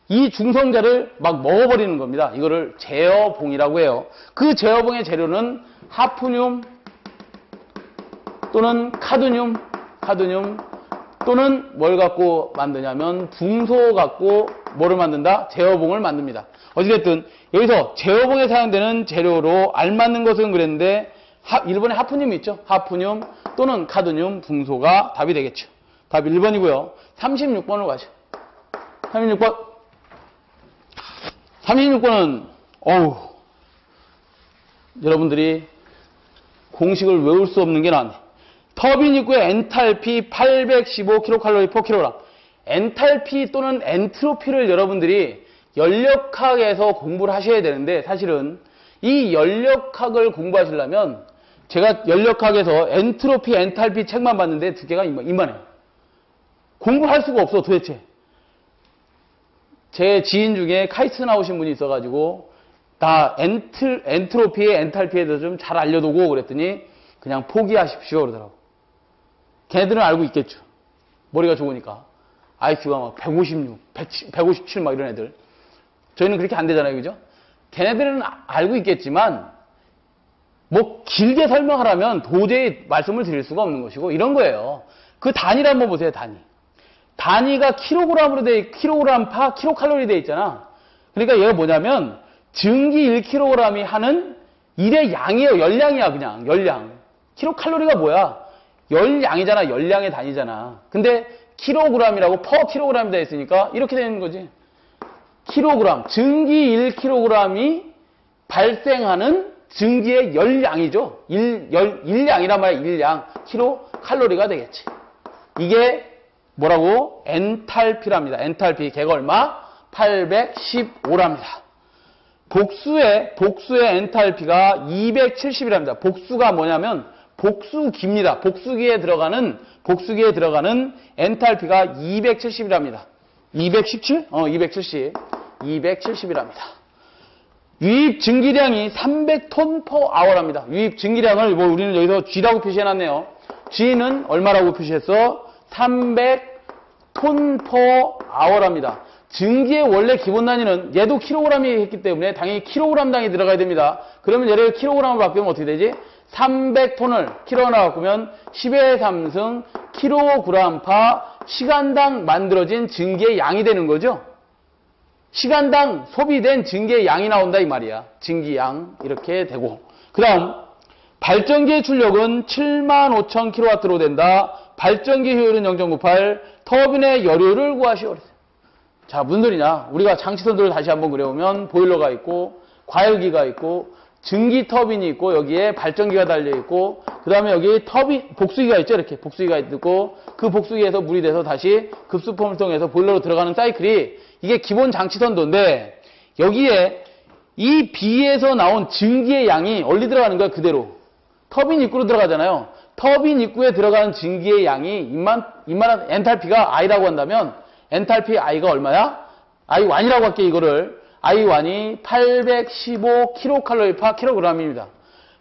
이 중성자를 막 먹어버리는 겁니다. 이거를 제어봉이라고 해요. 그 제어봉의 재료는 하프늄 또는 카드뇽 또는 뭘 갖고 만드냐면 붕소 갖고 뭐를 만든다? 제어봉을 만듭니다. 어찌됐든 여기서 제어봉에 사용되는 재료로 알맞는 것은 그랬는데 1번에 하프늄이 있죠. 하프늄 또는 카드뇽, 붕소가 답이 되겠죠. 답 1번이고요. 36번으로 가죠. 36번은 여러분들이 공식을 외울 수 없는 게 나왔네. 터빈 입구의 엔탈피 815kcal/kg. 엔탈피 또는 엔트로피를 여러분들이 연력학에서 공부를 하셔야 되는데, 사실은 이 연력학을 공부하시려면 제가 연력학에서 엔트로피, 엔탈피 책만 봤는데 두께가 이만해요. 공부할 수가 없어 도대체. 제 지인 중에 카이스트 나오신 분이 있어가지고 다 엔트로피에 엔탈피에 대해서 좀 잘 알려두고 그랬더니 그냥 포기하십시오 그러더라고. 걔네들은 알고 있겠죠. 머리가 좋으니까. IQ가 막 156, 157 막 이런 애들. 저희는 그렇게 안 되잖아요. 그죠? 걔네들은 알고 있겠지만 뭐 길게 설명하라면 도저히 말씀을 드릴 수가 없는 것이고 이런 거예요. 그 단위를 한번 보세요. 단위가 킬로그램으로 킬로그램/, 킬로칼로리 돼 있잖아. 그러니까 얘가 뭐냐면 증기 1kg이 하는 일의 양이에요. 열량이야. 그냥 열량. 킬로칼로리가 뭐야? 열량이잖아. 열량의 단위잖아. 근데 킬로그램이라고 퍼 킬로그램이 되어 있으니까 이렇게 되는 거지. 킬로그램. 증기 1kg이 발생하는 증기의 열량이죠. 일량이란 말이야. 일량. 킬로칼로리가 되겠지. 이게 뭐라고? 엔탈피랍니다. 엔탈피. 걔가 얼마? 815랍니다. 복수의 엔탈피가 270이랍니다. 복수가 뭐냐면 복수기입니다. 복수기에 들어가는 엔탈피가 270이랍니다. 217? 270이랍니다. 유입 증기량이 300톤/h랍니다. 유입 증기량을 우리는 여기서 G라고 표시해놨네요. G는 얼마라고 표시했어? 300톤/h랍니다. 증기의 원래 기본 단위는 얘도 킬로그램이 했기 때문에 당연히 킬로그램 단위 들어가야 됩니다. 그러면 얘를 킬로그램으로 바꾸면 어떻게 되지? 300톤을 킬로그램으로 바꾸면 10의 3승 킬로그램/, 시간당 만들어진 증기의 양이 되는 거죠. 시간당 소비된 증기의 양이 나온다 이 말이야. 증기양 이렇게 되고, 그 다음 발전기의 출력은 75,000kW로 된다. 발전기 효율은 0.98. 터빈의 열효를 구하시오. 자, 무슨 소리냐? 우리가 장치선들을 다시 한번 그려보면 보일러가 있고 과열기가 있고 증기 터빈이 있고 여기에 발전기가 달려 있고 그 다음에 여기 복수기가 있죠. 이렇게 복수기가 있고 그 복수기에서 물이 돼서 다시 급수펌을 통해서 보일러로 들어가는 사이클이 이게 기본 장치선도인데 여기에 이 B에서 나온 증기의 양이 어디 들어가는 거야? 그대로 터빈 입구로 들어가잖아요. 터빈 입구에 들어가는 증기의 양이 이만한 엔탈피가 I라고 한다면 엔탈피 I가 얼마야? I1이라고 할게 이거를. I1이 815kcal/kg입니다.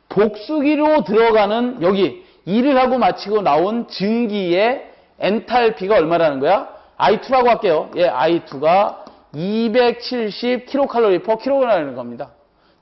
복수기로 들어가는 여기 일을 하고 마치고 나온 증기의 엔탈피가 얼마라는 거야? I2라고 할게요. 예, I2가 270kcal/kg라는 겁니다.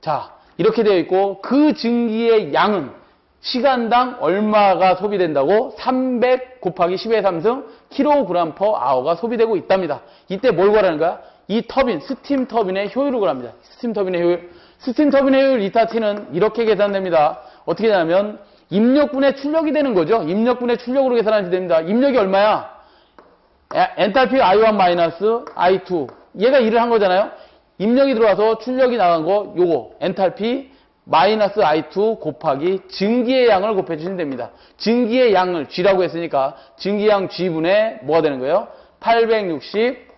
자, 이렇게 되어 있고 그 증기의 양은 시간당 얼마가 소비된다고? 300 곱하기 10의 3승 kg/h가 소비되고 있답니다. 이때 뭘 구하라는 거야? 이 터빈, 스팀 터빈의 효율을 구합니다. 스팀 터빈의 효율. 스팀 터빈의 효율 이타T는 이렇게 계산됩니다. 어떻게 되냐면 입력분의 출력이 되는 거죠. 입력분의 출력으로 계산하시면 됩니다. 입력이 얼마야? 엔탈피 I1 마이너스 I2. 얘가 일을 한 거잖아요. 입력이 들어와서 출력이 나간 거 요거 엔탈피 마이너스 I2 곱하기 증기의 양을 곱해주시면 됩니다. 증기의 양을 G라고 했으니까 증기양 G분의 뭐가 되는 거예요? 860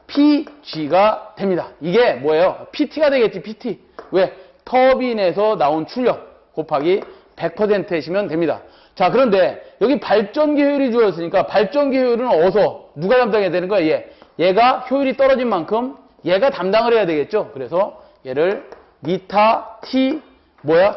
PG가 됩니다. 이게 뭐예요? PT가 되겠지, PT. 왜? 터빈에서 나온 출력 곱하기 100% 하시면 됩니다. 자, 그런데 여기 발전기 효율이 주어졌으니까 발전기 효율은 어디서 누가 담당해야 되는 거야? 얘가 효율이 떨어진 만큼 얘가 담당을 해야 되겠죠. 그래서 얘를 니타 T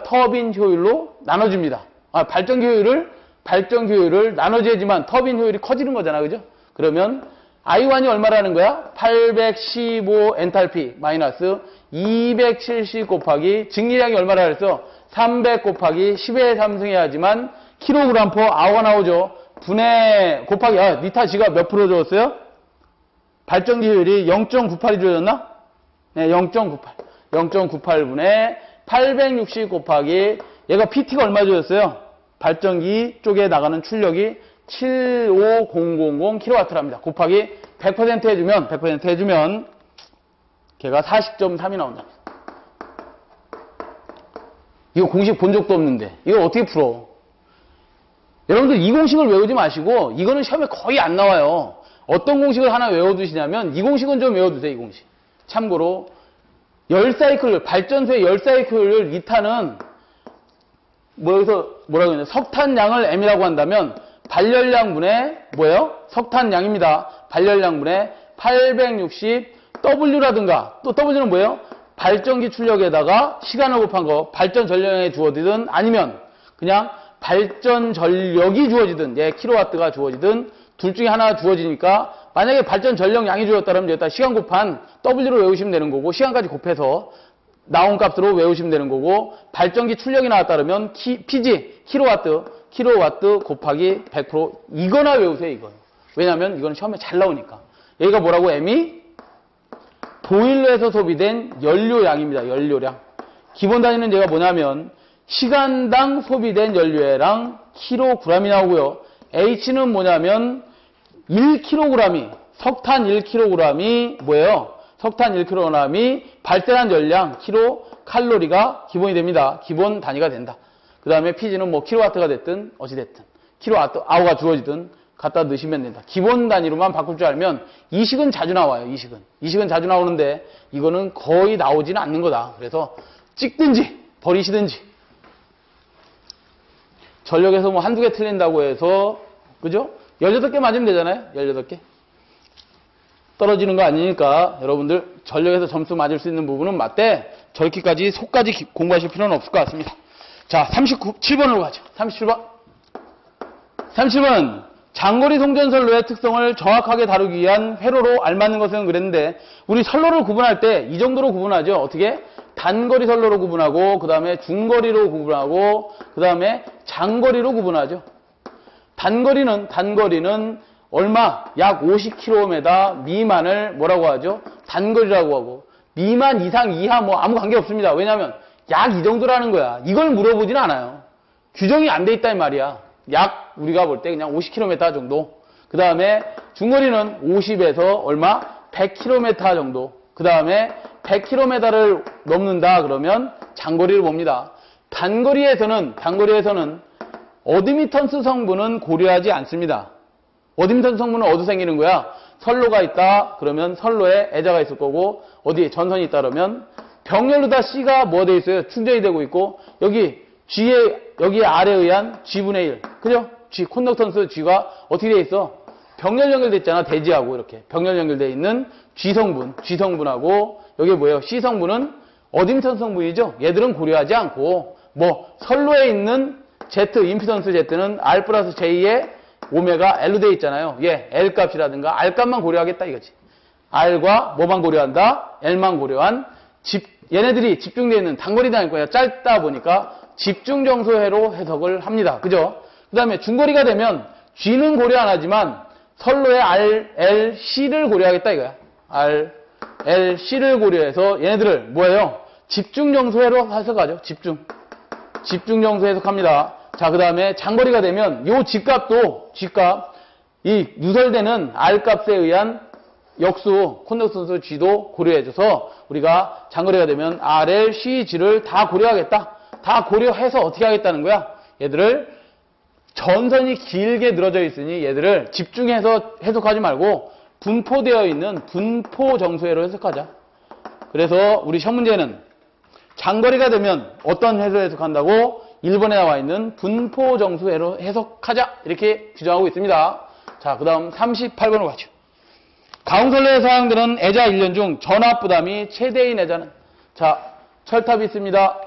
터빈 효율로 나눠줍니다. 발전기 효율을 나눠줘야지만 터빈 효율이 커지는 거잖아, 그죠? 그러면 I1이 얼마라는 거야? 815 엔탈피 마이너스 270 곱하기 증기량이 얼마라 그랬어? 300 곱하기 10의 3승 해야지만 kg/h가 나오죠. 분의 곱하기 니타 G가 몇 프로 주었어요? 발전기 효율이 0.98이 주어졌나? 네, 0.98. 0.98분의 860 곱하기 얘가 PT가 얼마 주었어요? 발전기 쪽에 나가는 출력이 75000kW랍니다. 곱하기 100% 해주면 걔가 40.3이 나온다. 이거 공식 본 적도 없는데 이걸 어떻게 풀어? 여러분들 이 공식을 외우지 마시고 이거는 시험에 거의 안 나와요. 어떤 공식을 하나 외워두시냐면 이 공식은 좀 외워두세요. 이 공식. 참고로 열사이클, 발전소의 열사이클 이타는 여기서 뭐라고 했냐? 석탄량을 M이라고 한다면 발열량분의 석탄량입니다. 발열량분의 860 W라든가 또 W는 뭐예요? 발전기 출력에다가 시간을 곱한 거 발전 전력량이 주어지든 아니면 그냥 발전 전력이 주어지든 킬로와트가 주어지든 둘 중에 하나 주어지니까 만약에 발전 전력량이 주어졌다면 여기다 시간 곱한 W로 외우시면 되는 거고 시간까지 곱해서 나온 값으로 외우시면 되는 거고 발전기 출력이 나왔다면 PG 킬로와트 곱하기 100% 이거나 외우세요. 이거. 왜냐하면 이거는 시험에 잘 나오니까. 여기가 뭐라고? M이 보일러에서 소비된 연료량입니다. 연료량. 기본 단위는 얘가 뭐냐면 시간당 소비된 연료량 kg이 나오고요. H는 뭐냐면 1kg이 석탄 1kg이 뭐예요? 석탄 1kg이 발생한 열량 kcal가 기본이 됩니다. 기본 단위가 된다. 그 다음에 PG는 킬로와트가 됐든 어찌됐든 킬로와트 아워가 주어지든 갖다 넣으시면 된다. 기본 단위로만 바꿀 줄 알면 이식은 자주 나와요. 이식은 자주 나오는데 이거는 거의 나오지는 않는 거다. 그래서 찍든지 버리시든지 전력에서 한두 개 틀린다고 해서 그죠? 18개 맞으면 되잖아요. 18개. 떨어지는 거 아니니까 여러분들 전력에서 점수 맞을 수 있는 부분은 맞되 저렇게까지 속까지 공부하실 필요는 없을 것 같습니다. 자, 37번으로 가죠. 37번. 장거리 송전선로의 특성을 정확하게 다루기 위한 회로로 알맞는 것은 그랬는데 우리 선로를 구분할 때 이 정도로 구분하죠. 어떻게? 단거리 선로로 구분하고 그 다음에 중거리로 구분하고 그 다음에 장거리로 구분하죠. 단거리는 얼마? 약 50km 미만을 뭐라고 하죠? 단거리라고 하고 미만 이상 이하 아무 관계 없습니다. 왜냐하면 약 이 정도라는 거야. 이걸 물어보진 않아요. 규정이 안 돼 있다 이 말이야. 약 우리가 볼 때 그냥 50km 정도. 그 다음에 중거리는 50에서 얼마? 100km 정도. 그 다음에 100km를 넘는다 그러면 장거리를 봅니다. 단거리에서는 어드미턴스 성분은 고려하지 않습니다. 어드미턴스 성분은 어디서 생기는 거야? 선로가 있다 그러면 선로에 애자가 있을 거고, 어디에 전선이 있다 그러면 병렬로 다 C가 뭐 돼 있어요? 충전이 되고 있고, 여기 여기 R에 의한 G분의 1. 그죠? G, 콘덕턴스 G가 어떻게 돼 있어? 병렬 연결돼 있잖아. 대지하고 이렇게. 병렬 연결돼 있는 G성분하고, 여기 뭐예요? C성분은 어드미턴스 성분이죠? 얘들은 고려하지 않고, 뭐, 선로에 있는 Z, 임피던스 Z는 R 플러스 J에 오메가 L로 돼 있잖아요. 얘, L 값이라든가 R 값만 고려하겠다 이거지. R과 뭐만 고려한다? L만 고려한 얘네들이 집중되어 있는 단거리 다닐 짧다 보니까 집중정수회로 해석을 합니다. 그죠? 그 다음에 중거리가 되면 G는 고려 안 하지만 선로의 R, L, C를 고려하겠다 이거야. R, L, C를 고려해서 얘네들을 뭐예요? 집중정수회로 해석하죠. 집중정수 해석합니다. 자, 그 다음에 장거리가 되면 요 G값, 이 누설되는 R값에 의한 역수, 콘덕턴스 G도 고려해줘서 우리가 장거리가 되면 R, L, C, G를 다 고려하겠다. 다 고려해서 어떻게 하겠다는 거야? 얘들을 전선이 길게 늘어져 있으니 얘들을 집중해서 해석하지 말고 분포되어 있는 분포 정수회로 해석하자. 그래서 우리 시험 문제는 장거리가 되면 어떤 회로 해석한다고? 1번에 나와 있는 분포 정수회로 해석하자. 이렇게 규정하고 있습니다. 자, 그 다음 38번으로 가죠. 가공선로에 사용되는 애자 1년 중 전압 부담이 최대인 애자는, 자, 철탑이 있습니다.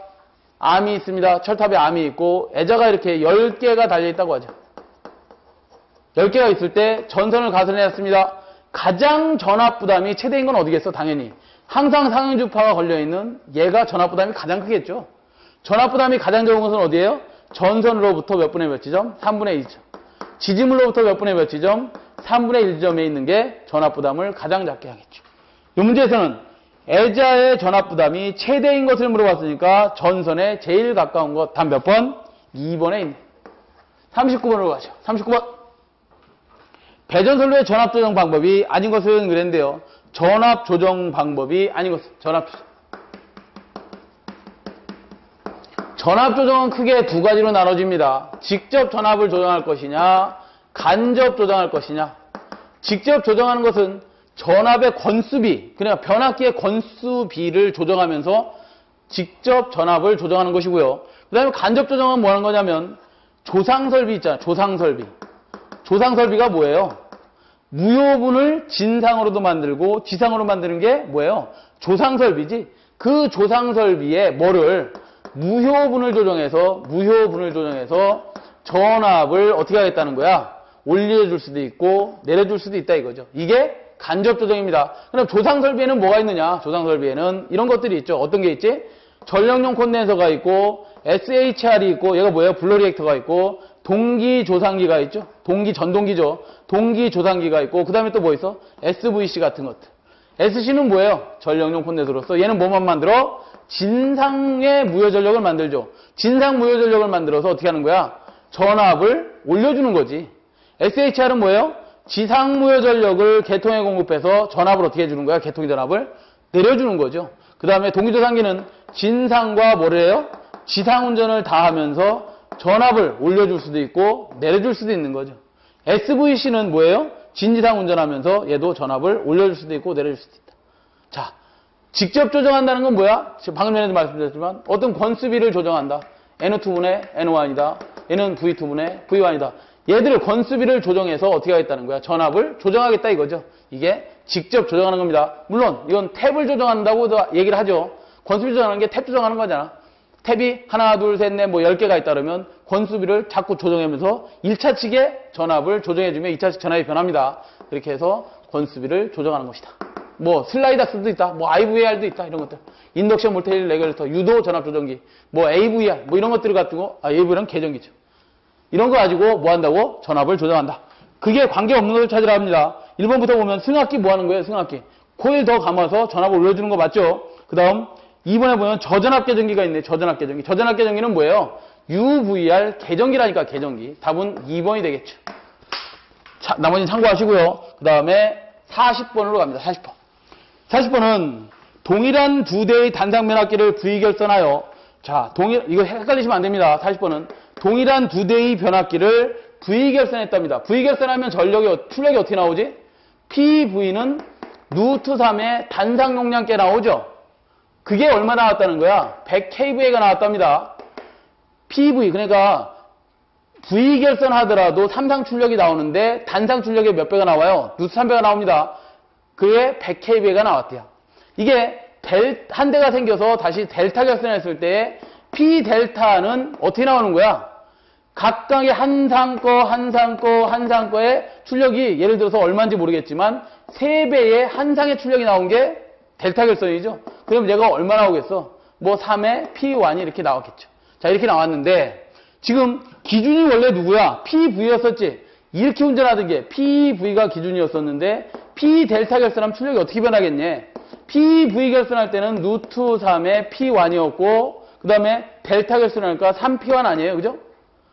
암이 있습니다. 철탑에 암이 있고 애자가 이렇게 10개가 달려있다고 하죠. 10개가 있을 때 전선을 가설해놨습니다. 가장 전압 부담이 최대인 건 어디겠어? 당연히 항상 상응주파가 걸려있는 얘가 전압 부담이 가장 크겠죠. 전압 부담이 가장 적은 것은 어디예요? 전선으로부터 몇 분의 몇 지점? 3분의 2점. 지지물로부터 몇 분의 몇 지점? 3분의 1점에 있는 게 전압 부담을 가장 작게 하겠죠. 이 문제에서는 애자의 전압 부담이 최대인 것을 물어봤으니까 전선에 제일 가까운 것 단 몇 번? 2번에 있네. 39번으로 가죠. 39번. 배전선로의 전압 조정 방법이 아닌 것은 그랬는데요. 전압 조정 방법이 아닌 것은 전압 조정은 크게 두 가지로 나눠집니다. 직접 전압을 조정할 것이냐, 간접 조정할 것이냐. 직접 조정하는 것은 전압의 건수비, 그러니까 변압기의 건수비를 조정하면서 직접 전압을 조정하는 것이고요. 그 다음에 간접 조정은 뭐 하는 거냐면 조상설비 있잖아요. 조상설비가 뭐예요? 무효분을 진상으로도 만들고 지상으로 만드는 게 뭐예요? 조상설비지. 그 조상설비에 뭐를 무효분을 조정해서 전압을 어떻게 하겠다는 거야? 올려줄 수도 있고 내려줄 수도 있다 이거죠. 이게 간접 조정입니다. 그럼 조상설비에는 뭐가 있느냐? 조상설비에는 이런 것들이 있죠. 어떤 게 있지? 전력용 콘덴서가 있고 SHR이 있고, 얘가 뭐예요? 블러리액터가 있고, 동기 조상기가 있죠. 전동기죠. 동기 조상기가 있고, 그 다음에 또 뭐 있어? SVC 같은 것들. SC는 뭐예요? 전력용 콘덴서로서 얘는 뭐만 만들어? 진상의 무효전력을 만들죠. 진상 무효전력을 만들어서 어떻게 하는 거야? 전압을 올려주는 거지. SHR은 뭐예요? 지상 무효전력을 계통에 공급해서 전압을 어떻게 해주는 거야? 계통의 전압을 내려주는 거죠. 그 다음에 동기조상기는 진상과 뭐를 해요? 지상운전을 다 하면서 전압을 올려줄 수도 있고 내려줄 수도 있는 거죠. SVC는 뭐예요? 진지상 운전하면서 얘도 전압을 올려줄 수도 있고 내려줄 수도 있다. 자, 직접 조정한다는 건 뭐야? 방금 전에도 말씀드렸지만 어떤 건수비를 조정한다. N2분의 N1이다. 얘는 V2분의 V1이다. 얘들을 건수비를 조정해서 어떻게 하겠다는 거야? 전압을 조정하겠다 이거죠. 이게 직접 조정하는 겁니다. 물론 이건 탭을 조정한다고도 얘기를 하죠. 건수비 조정하는 게 탭 조정하는 거잖아. 탭이 하나, 둘, 셋, 넷, 뭐 10개가 있다 그러면 건수비를 자꾸 조정하면서 1차 측의 전압을 조정해주면 2차 측 전압이 변합니다. 그렇게 해서 건수비를 조정하는 것이다. 뭐 슬라이닥스도 있다. 뭐 IVR도 있다. 이런 것들. 인덕션 몰테일 레귤레이터, 유도 전압 조정기, 뭐 AVR, 뭐 이런 것들 같은 거, AVR은 계정기죠. 이런 거 가지고 뭐 한다고? 전압을 조정한다. 그게 관계없는 것을 찾으라 합니다. 1번부터 보면 승합기 뭐 하는 거예요? 승합기. 코일 더 감아서 전압을 올려주는 거 맞죠? 그 다음 2번에 보면 저전압 계정기가 있네. 저전압 계정기. 저전압 계정기는 뭐예요? UVR 계정기라니까 계정기. 답은 2번이 되겠죠. 자, 나머지는 참고하시고요. 그 다음에 40번으로 갑니다. 40번. 40번은 동일한 두 대의 단상변압기를 V결선하여, 자, 이거 헷갈리시면 안 됩니다. 40번은 동일한 두 대의 변압기를 V결선했답니다. V결선하면 출력이 어떻게 나오지? PV는 루트 3의 단상 용량께 나오죠? 그게 얼마 나왔다는 거야? 100kVA가 나왔답니다. PV, 그러니까 V결선 하더라도 삼상 출력이 나오는데 단상 출력의 몇 배가 나와요? 루트 3배가 나옵니다. 그게 100kVA가 나왔대요. 이게 한 대가 생겨서 다시 델타 결선했을 때 P 델타는 어떻게 나오는 거야? 각각의 한 상 거의 출력이 예를 들어서 얼마인지 모르겠지만 3배의 한 상의 출력이 나온 게 델타 결선이죠. 그럼 얘가 얼마 나오겠어? 뭐 3의 P1이 이렇게 나왔겠죠. 자, 이렇게 나왔는데 지금 기준이 원래 누구야? PV였었지. 이렇게 운전하던 게 PV가 기준이었었는데 P 델타 결선하면 출력이 어떻게 변하겠냐? PV 결선할 때는 루트 3의 P1이었고 그 다음에 델타 결선하니까 3P1 아니에요? 그죠?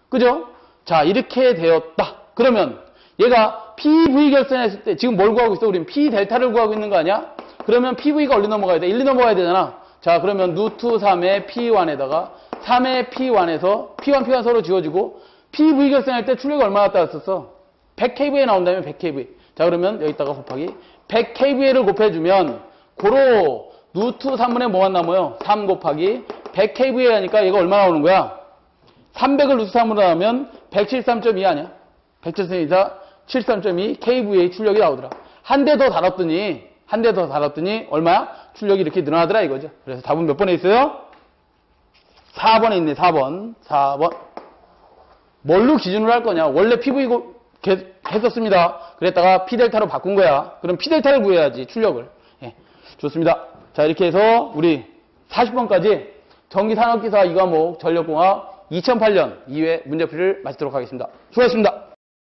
그죠? 자, 이렇게 되었다. 그러면 얘가 PV 결선했을 때 지금 뭘 구하고 있어? 우린 P 델타를 구하고 있는 거 아니야? 그러면 PV가 어디 넘어가야 돼? 1, 2 넘어가야 되잖아. 자, 그러면 루트 3의 P1에다가 3의 P1에서 P1 서로 지워지고 PV 결선할 때 출력이 얼마 나왔다 했었어? 100kVA 나온다면 100kVA. 자, 그러면 여기다가 곱하기 100kVA를 곱해주면 고로 루트 3분의 뭐만 남아요? 3 곱하기 100kVA 하니까 얘가 얼마 나오는 거야? 300을 루트 3으로 하면 173.2 아니야? 173.2 kVA 출력이 나오더라. 한 대 더 달았더니 얼마야? 출력이 이렇게 늘어나더라 이거죠. 그래서 답은 몇 번에 있어요? 4번에 있네. 4번. 뭘로 기준으로 할 거냐? 원래 PV 했었습니다. 그랬다가 P델타로 바꾼 거야. 그럼 P델타를 구해야지, 출력을. 예, 좋습니다. 자, 이렇게 해서 우리 40번까지 전기산업기사 2과목 전력공학 2008년 2회 문제풀이를 마치도록 하겠습니다. 수고하셨습니다.